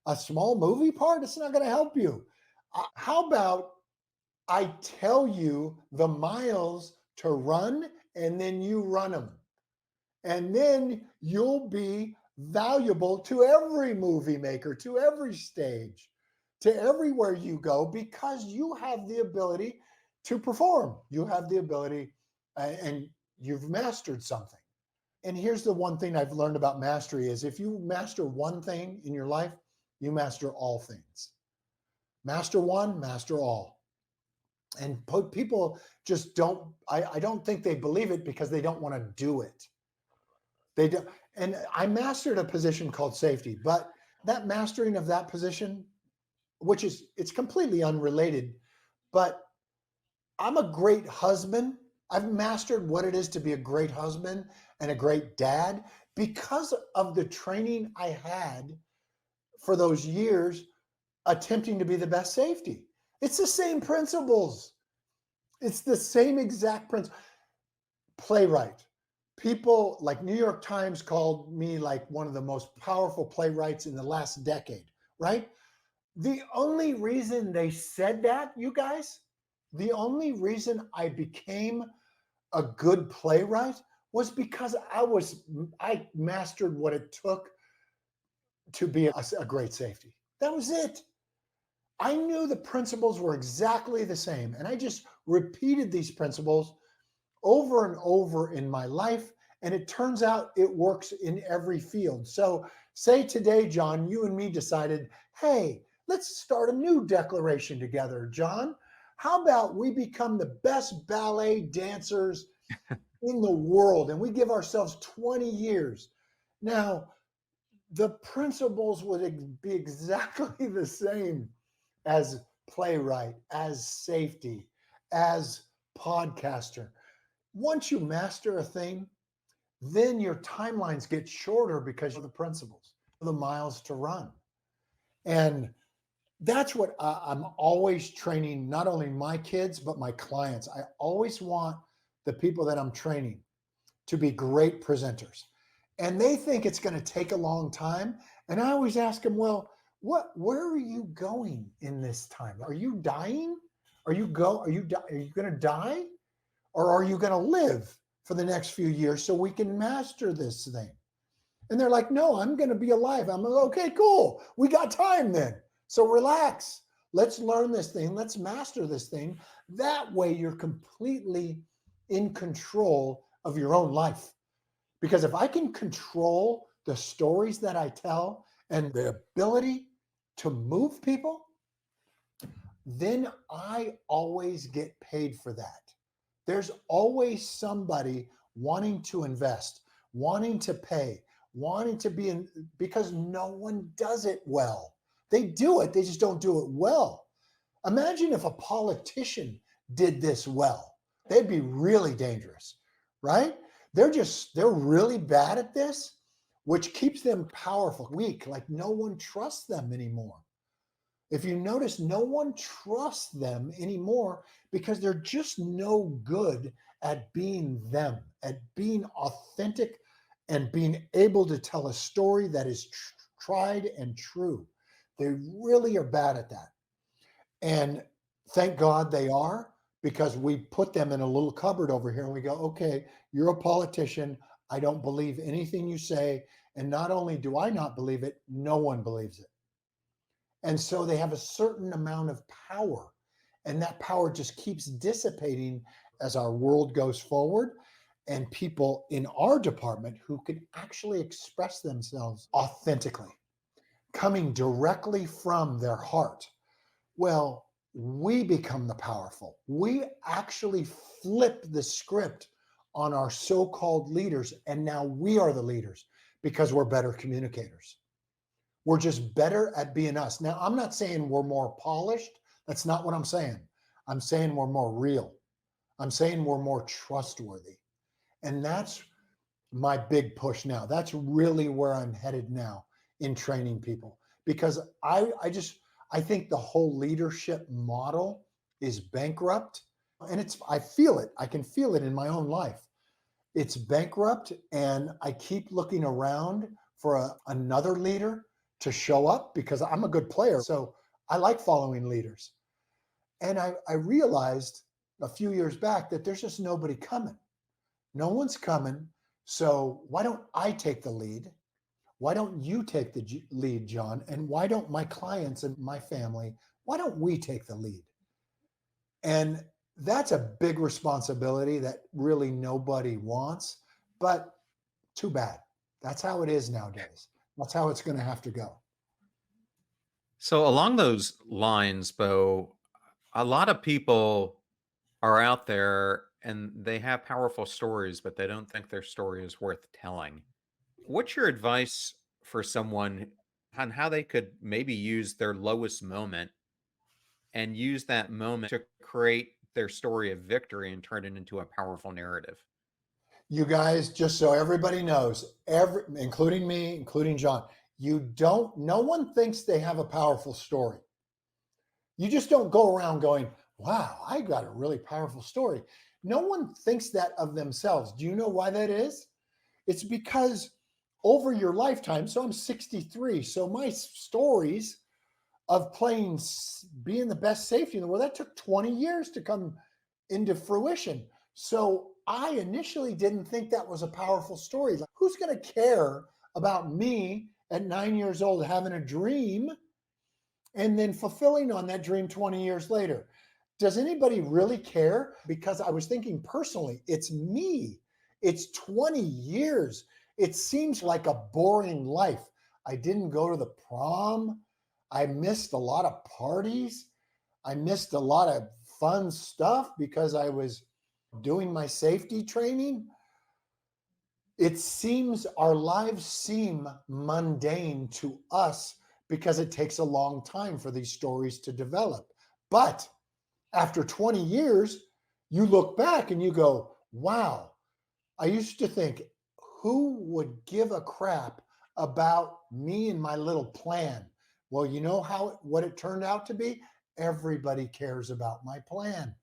A small movie part? It's not going to help you. How about I tell you the miles to run and then you run them? And then you'll be valuable to every movie maker, to every stage, to everywhere you go, because you have the ability to perform. You have the ability and you've mastered something. And here's the one thing I've learned about mastery is if you master one thing in your life, you master all things. Master one, master all. And people just don't, I don't think they believe it because they don't want to do it. They do. And I mastered a position called safety, but that mastering of that position, which is, it's completely unrelated, but I'm a great husband. I've mastered what it is to be a great husband and a great dad because of the training I had for those years attempting to be the best safety. It's the same principles. It's the same exact principle. Playwright. People like New York Times called me like one of the most powerful playwrights in the last decade, right? The only reason they said that, you guys, the only reason I became a good playwright was because I mastered what it took to be a great safety. That was it. I knew the principles were exactly the same. And I just repeated these principles over and over in my life. And it turns out it works in every field. So say today, John, you and me decided, hey, let's start a new declaration together, John. How about we become the best ballet dancers in the world and we give ourselves 20 years? Now, the principles would be exactly the same as playwright, as safety, as podcaster. Once you master a thing, then your timelines get shorter because of the principles, the miles to run. And that's what I'm always training, not only my kids, but my clients. I always want the people that I'm training to be great presenters. And they think it's going to take a long time. And I always ask them, well, where are you going in this time? Are you dying? Are you going to die? Or are you going to live for the next few years so we can master this thing? And they're like, no, I'm going to be alive. I'm like, okay, cool. We got time then. So relax. Let's learn this thing. Let's master this thing. That way you're completely in control of your own life. Because if I can control the stories that I tell and the ability to move people, then I always get paid for that. There's always somebody wanting to invest, wanting to pay, wanting to be in, because no one does it well. They do it, they just don't do it well. Imagine if a politician did this well. They'd be really dangerous, right? They're really bad at this, which keeps them powerful, weak, like no one trusts them anymore. If you notice, no one trusts them anymore because they're just no good at being them, at being authentic and being able to tell a story that is tried and true. They really are bad at that. And thank God they are, because we put them in a little cupboard over here and we go, okay, you're a politician. I don't believe anything you say. And not only do I not believe it, no one believes it. And so they have a certain amount of power. And that power just keeps dissipating as our world goes forward. And people in our department who can actually express themselves authentically, coming directly from their heart, well, we become the powerful. We actually flip the script on our so-called leaders, and now we are the leaders because we're better communicators. We're just better at being us. Now, I'm not saying we're more polished. That's not what I'm saying. I'm saying we're more real. I'm saying we're more trustworthy. And that's my big push now. That's really where I'm headed now in training people, because I think the whole leadership model is bankrupt, and I feel it. I can feel it in my own life. It's bankrupt, and I keep looking around for another leader to show up because I'm a good player. So I like following leaders. And I realized a few years back that there's just nobody coming. No one's coming. So why don't I take the lead? Why don't you take the lead, John? And why don't my clients and my family, why don't we take the lead? And that's a big responsibility that really nobody wants, but too bad. That's how it is nowadays. That's how it's going to have to go. So along those lines, Bo, a lot of people are out there and they have powerful stories, but they don't think their story is worth telling. What's your advice for someone on how they could maybe use their lowest moment and use that moment to create their story of victory and turn it into a powerful narrative? You guys, just so everybody knows, including me, including John, no one thinks they have a powerful story. You just don't go around going, wow, I got a really powerful story. No one thinks that of themselves. Do you know why that is? It's because over your lifetime, so I'm 63, so my stories of being the best safety in the world, that took 20 years to come into fruition. So I initially didn't think that was a powerful story. Like, who's going to care about me at 9 years old having a dream and then fulfilling on that dream 20 years later? Does anybody really care? Because I was thinking personally, it's me. It's 20 years. It seems like a boring life. I didn't go to the prom. I missed a lot of parties. I missed a lot of fun stuff because I was doing my safety training. Our lives seem mundane to us because it takes a long time for these stories to develop. But after 20 years, you look back and you go, wow, I used to think, who would give a crap about me and my little plan? Well, you know what it turned out to be? Everybody cares about my plan.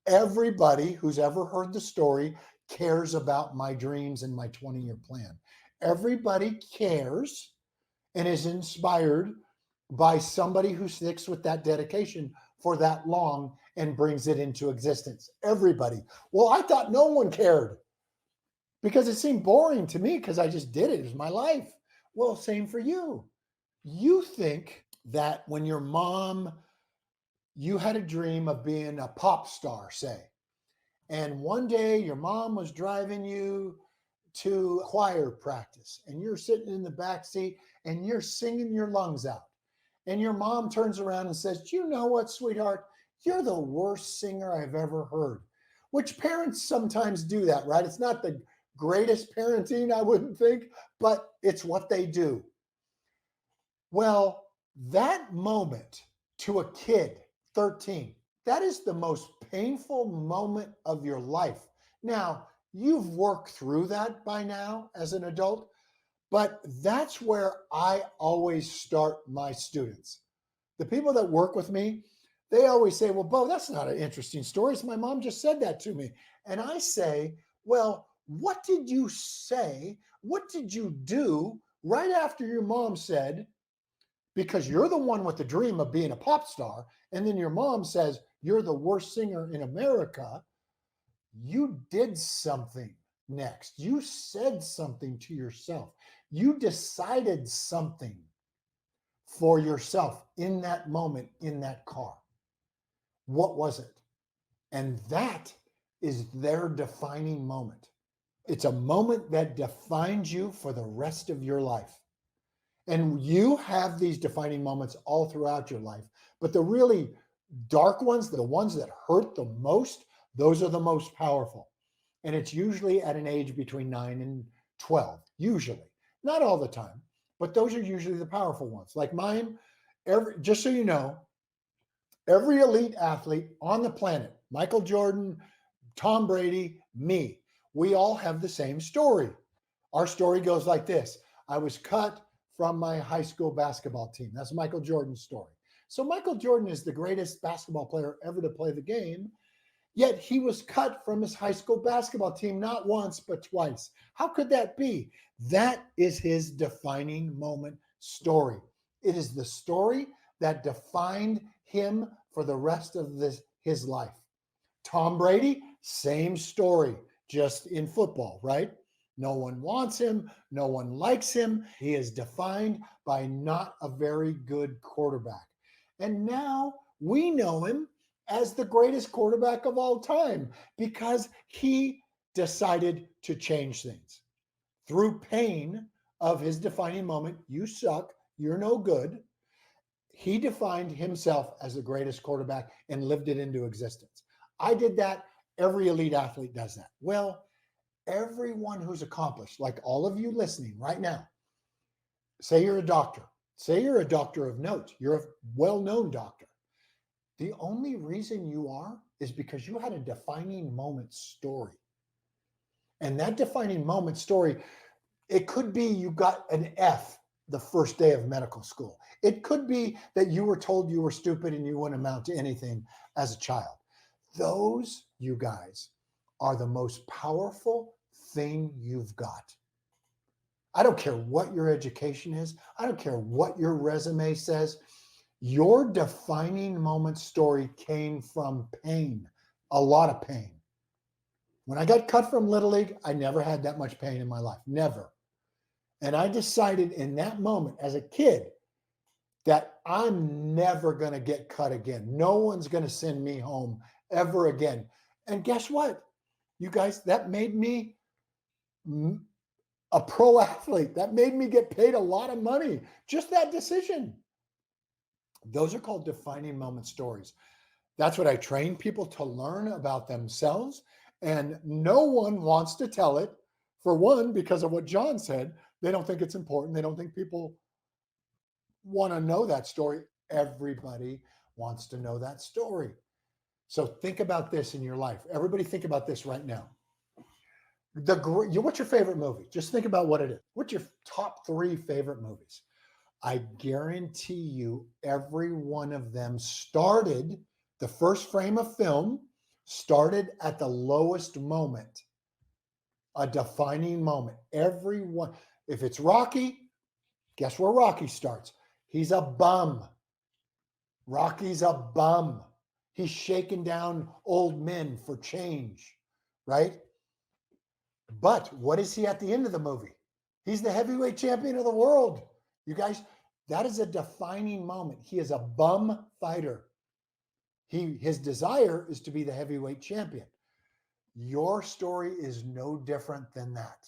Everybody who's ever heard the story cares about my dreams and my 20-year plan. Everybody cares and is inspired by somebody who sticks with that dedication for that long and brings it into existence. Everybody. Well, I thought no one cared because it seemed boring to me because I just did it. It was my life. Well, same for you. You think that when you had a dream of being a pop star, say, and one day your mom was driving you to choir practice and you're sitting in the back seat and you're singing your lungs out. And your mom turns around and says, "Do you know what, sweetheart? You're the worst singer I've ever heard." Which parents sometimes do that, right? It's not the greatest parenting, I wouldn't think, but it's what they do. Well, that moment to a kid, 13, That is the most painful moment of your life. Now, you've worked through that by now as an adult, but that's where I always start my students. The people that work with me, they always say, well, Bo, that's not an interesting story. My mom just said that to me. And I say, well, what did you say? What did you do right after your mom said, because you're the one with the dream of being a pop star, and then your mom says, you're the worst singer in America, you did something next. You said something to yourself. You decided something for yourself in that moment in that car. What was it? And that is their defining moment. It's a moment that defines you for the rest of your life. And you have these defining moments all throughout your life. But the really dark ones, the ones that hurt the most, those are the most powerful. And it's usually at an age between 9 and 12, usually. Not all the time, but those are usually the powerful ones. Like mine, just so you know, every elite athlete on the planet, Michael Jordan, Tom Brady, me, we all have the same story. Our story goes like this. I was cut from my high school basketball team. That's Michael Jordan's story. So Michael Jordan is the greatest basketball player ever to play the game, yet he was cut from his high school basketball team not once, but twice. How could that be? That is his defining moment story. It is the story that defined him for the rest of his life. Tom Brady, same story, just in football, right? No one wants him. No one likes him. He is defined by not a very good quarterback. And now we know him as the greatest quarterback of all time because he decided to change things. Through pain of his defining moment, you suck, you're no good, he defined himself as the greatest quarterback and lived it into existence. I did that. Every elite athlete does that. Well, everyone who's accomplished, like all of you listening right now, say you're a doctor. Say you're a doctor of note. You're a well-known doctor. The only reason you are is because you had a defining moment story. And that defining moment story, it could be you got an F the first day of medical school. It could be that you were told you were stupid and you wouldn't amount to anything as a child. Those, you guys, are the most powerful thing you've got. I don't care what your education is. I don't care what your resume says. Your defining moment story came from pain, a lot of pain. When I got cut from Little League, I never had that much pain in my life, never. And I decided in that moment as a kid that I'm never going to get cut again. No one's going to send me home ever again. And guess what? You guys, that made me a pro athlete. That made me get paid a lot of money. Just that decision. Those are called defining moment stories. That's what I train people to learn about themselves. And no one wants to tell it. For one, because of what John said, they don't think it's important. They don't think people want to know that story. Everybody wants to know that story. So think about this in your life. Everybody think about this right now. What's your favorite movie? Just think about what it is. What's your top 3 favorite movies? I guarantee you every one of them started, the first frame of film started at the lowest moment, a defining moment. Every one. If it's Rocky, guess where Rocky starts? He's a bum. Rocky's a bum. He's shaking down old men for change, right? But what is he at the end of the movie? He's the heavyweight champion of the world. You guys, that is a defining moment. He is a bum fighter. His desire is to be the heavyweight champion. Your story is no different than that.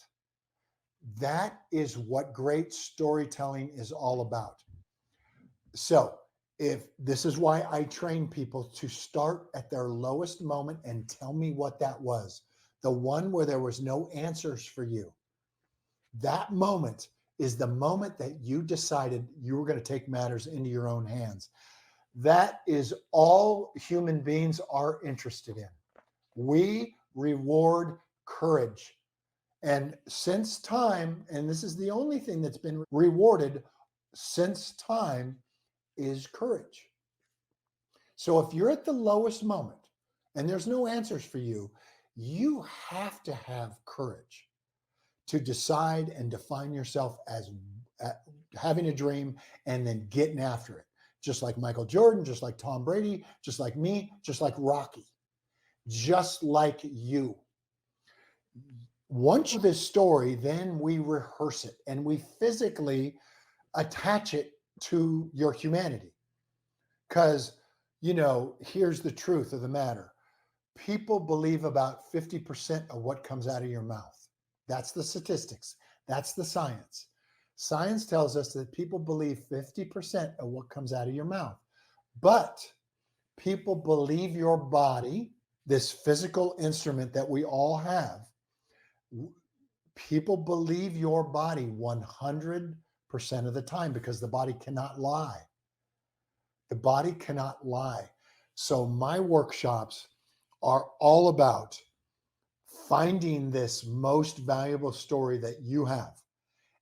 That is what great storytelling is all about. So, if this is why I train people to start at their lowest moment and tell me what that was, the one where there was no answers for you. That moment is the moment that you decided you were going to take matters into your own hands. That is all human beings are interested in. We reward courage. And since time, and this is the only thing that's been rewarded since time, is courage. So if you're at the lowest moment and there's no answers for you, you have to have courage to decide and define yourself as having a dream and then getting after it. Just like Michael Jordan, just like Tom Brady, just like me, just like Rocky, just like you. Once this story, then we rehearse it and we physically attach it to your humanity. Because, here's the truth of the matter: people believe about 50% of what comes out of your mouth. That's the statistics, that's the science. Science tells us that people believe 50% of what comes out of your mouth. But people believe your body, this physical instrument that we all have, people believe your body 100% of the time, because the body cannot lie. The body cannot lie. So my workshops are all about finding this most valuable story that you have.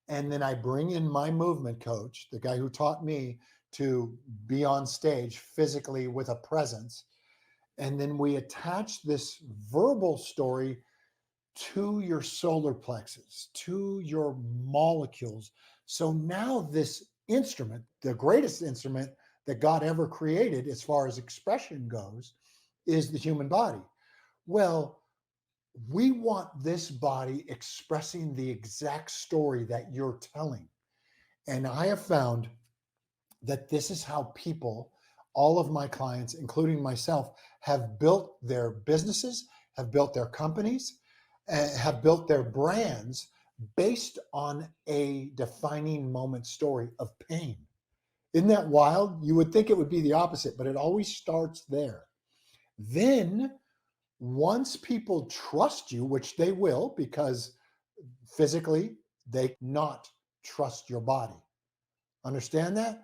And then I bring in my movement coach, the guy who taught me to be on stage physically with a presence. And then we attach this verbal story to your solar plexus, to your molecules. So now this instrument, the greatest instrument that God ever created as far as expression goes, is the human body. Well, we want this body expressing the exact story that you're telling. And I have found that this is how people, all of my clients, including myself, have built their businesses, have built their companies, have built their brands based on a defining moment story of pain. Isn't that wild? You would think it would be the opposite, but it always starts there. Then, once people trust you, which they will, because physically they not trust your body. Understand that?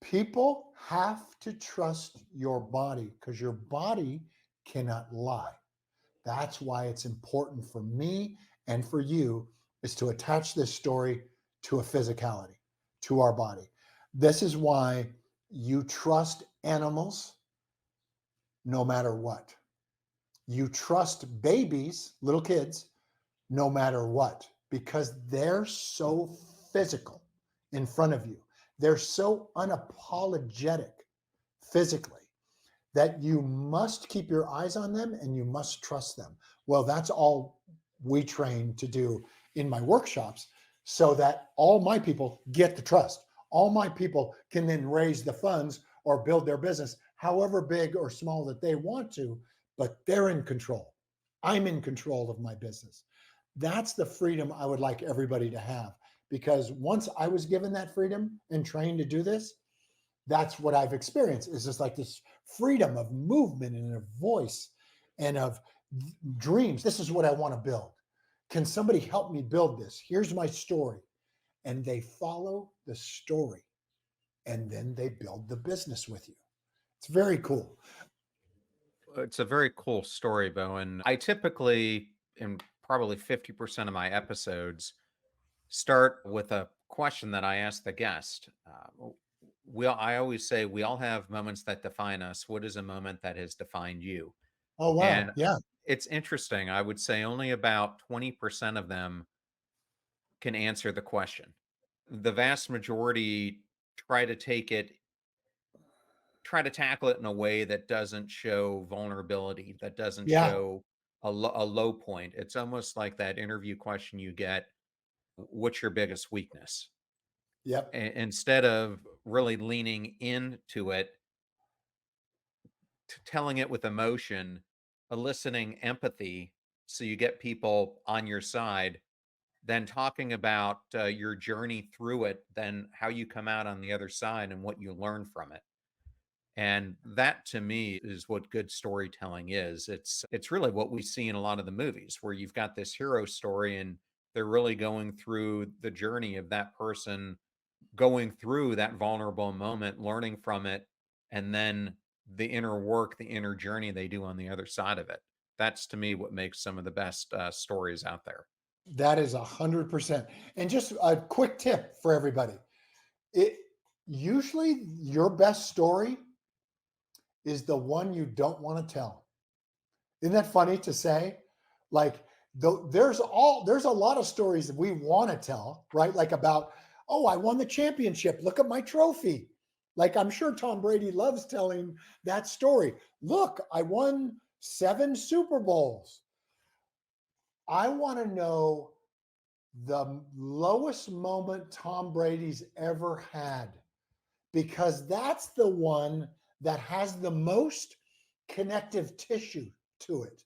People have to trust your body because your body cannot lie. That's why it's important for me and for you is to attach this story to a physicality, to our body. This is why you trust animals no matter what. You trust babies, little kids, no matter what, because they're so physical in front of you. They're so unapologetic physically that you must keep your eyes on them and you must trust them. Well, that's all we train to do in my workshops so that all my people get the trust. All my people can then raise the funds or build their business, however big or small that they want to, but they're in control. I'm in control of my business. That's the freedom I would like everybody to have, because once I was given that freedom and trained to do this, that's what I've experienced. Is just like this freedom of movement and of voice and of dreams. This is what I want to build. Can somebody help me build this? Here's my story. And they follow the story and then they build the business with you. It's very cool. It's a very cool story, Bo. And I typically, in probably 50% of my episodes, start with a question that I ask the guest. I always say we all have moments that define us. What is a moment that has defined you? Oh, wow. And Yeah. it's interesting. I would say only about 20% of them can answer the question. The vast majority try to take it, try to tackle it in a way that doesn't show vulnerability, that doesn't Yeah. show a low point. It's almost like that interview question you get: what's your biggest weakness? Yep. Instead of really leaning into it, telling it with emotion, eliciting empathy so you get people on your side, then talking about your journey through it, then how you come out on the other side and what you learn from it. And that to me is what good storytelling is. It's really what we see in a lot of the movies where you've got this hero story and they're really going through the journey of that person going through that vulnerable moment, learning from it, and then the inner work, the inner journey they do on the other side of it. That's to me what makes some of the best stories out there. That is 100%. And just a quick tip for everybody. It usually your best story is the one you don't want to tell. Isn't that funny to say? Like there's a lot of stories that we want to tell, right? Like about, oh, I won the championship. Look at my trophy. Like I'm sure Tom Brady loves telling that story. Look, I won 7 Super Bowls. I want to know the lowest moment Tom Brady's ever had, because that's the one that has the most connective tissue to it.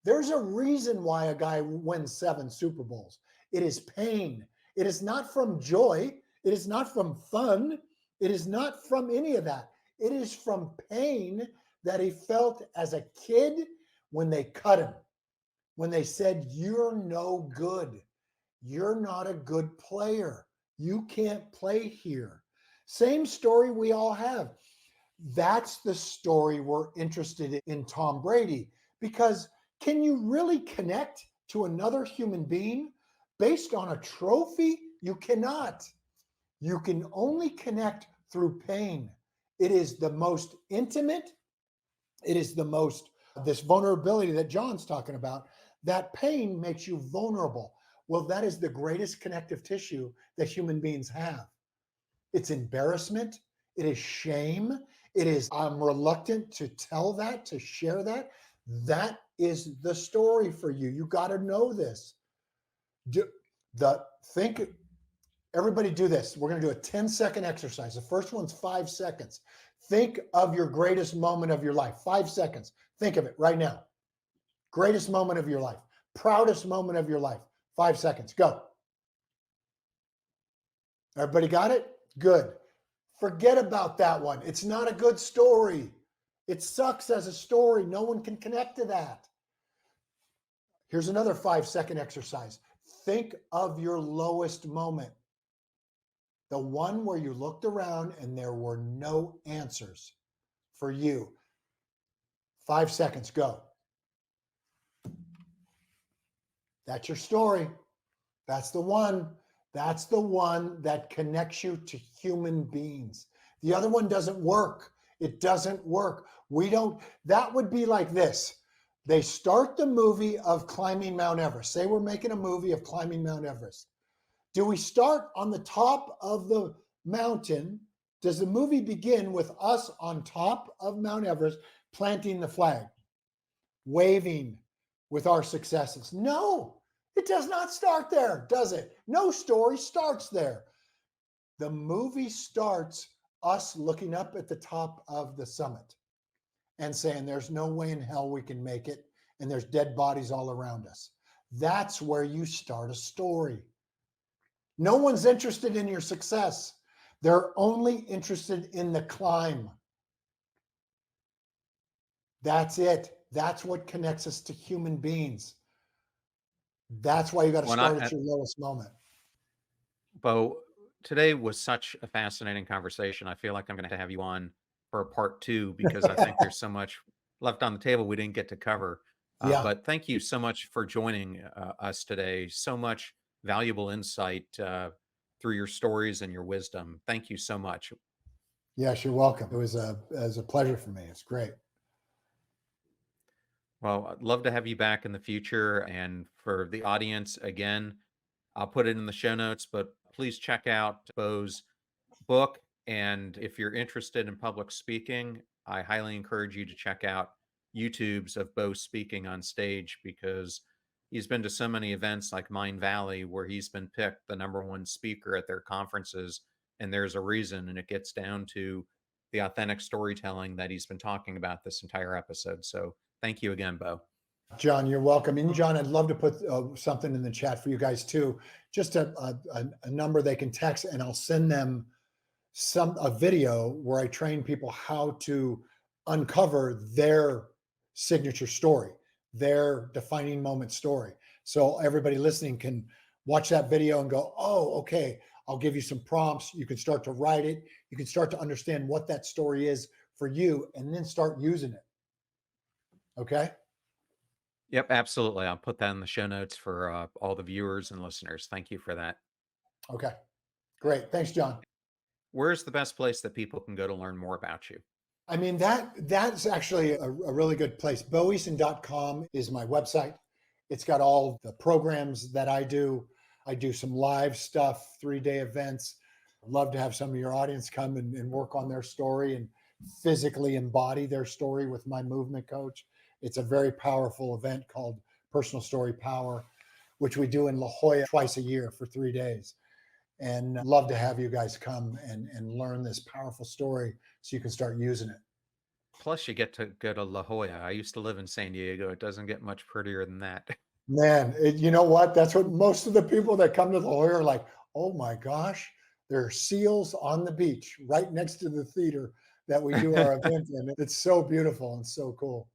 There's a reason why a guy wins 7 Super Bowls. It is pain. It is not from joy. It is not from fun. It is not from any of that. It is from pain that he felt as a kid when they cut him, when they said, "You're no good. You're not a good player. You can't play here." Same story we all have. That's the story we're interested in Tom Brady, because can you really connect to another human being based on a trophy? You cannot. You can only connect through pain. It is the most intimate. It is the most, this vulnerability that John's talking about, that pain makes you vulnerable. Well, that is the greatest connective tissue that human beings have. It's embarrassment. It is shame. It is, I'm reluctant to tell that, to share that. That is the story for you. You got to know this. Everybody do this. We're going to do a 10-second exercise. The first one's 5 seconds. Think of your greatest moment of your life. 5 seconds. Think of it right now. Greatest moment of your life. Proudest moment of your life. 5 seconds. Go. Everybody got it? Good. Forget about that one. It's not a good story. It sucks as a story. No one can connect to that. Here's another 5-second exercise. Think of your lowest moment. The one where you looked around and there were no answers for you. 5 seconds, go. That's your story. That's the one. That's the one that connects you to human beings. The other one doesn't work. It doesn't work. That would be like this. They start the movie of climbing Mount Everest. Say we're making a movie of climbing Mount Everest. Do we start on the top of the mountain? Does the movie begin with us on top of Mount Everest, planting the flag, waving with our successes? No, it does not start there, does it? No story starts there. The movie starts us looking up at the top of the summit and saying, there's no way in hell we can make it, and there's dead bodies all around us. That's where you start a story. No one's interested in your success. They're only interested in the climb. That's it. That's what connects us to human beings. That's why you got to start at your lowest moment. Bo, today was such a fascinating conversation. I feel like I'm going to have you on for a part 2, because I think there's so much left on the table we didn't get to cover. Yeah. But thank you so much for joining us today. So much valuable insight through your stories and your wisdom. Thank you so much. Yes, you're welcome. It was a pleasure for me. It's great. Well, I'd love to have you back in the future. And for the audience, again, I'll put it in the show notes, but please check out Bo's book. And if you're interested in public speaking, I highly encourage you to check out YouTube's of Bo speaking on stage, because he's been to so many events like Mind Valley where he's been picked the #1 speaker at their conferences. And there's a reason, and it gets down to the authentic storytelling that he's been talking about this entire episode. So thank you again, Bo. John, you're welcome. And John, I'd love to put something in the chat for you guys too. Just a number they can text, and I'll send them a video where I train people how to uncover their signature story, their defining moment story. So everybody listening can watch that video and go, oh, okay, I'll give you some prompts. You can start to write it. You can start to understand what that story is for you, and then start using it. Okay. Yep, absolutely. I'll put that in the show notes for all the viewers and listeners. Thank you for that. Okay. Great. Thanks, John. Where's the best place that people can go to learn more about you? I mean, that's actually a really good place. Boeason.com is my website. It's got all the programs that I do. I do some live stuff, 3-day events. I'd love to have some of your audience come and work on their story and physically embody their story with my movement coach. It's a very powerful event called Personal Story Power, which we do in La Jolla twice a year for 3 days. And I'd love to have you guys come and learn this powerful story so you can start using it. Plus, you get to go to La Jolla. I used to live in San Diego. It doesn't get much prettier than that. Man, you know what? That's what most of the people that come to La Jolla are like, oh my gosh, there are seals on the beach right next to the theater that we do our event in. It's so beautiful and so cool.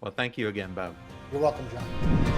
Well, thank you again, Bo. You're welcome, John.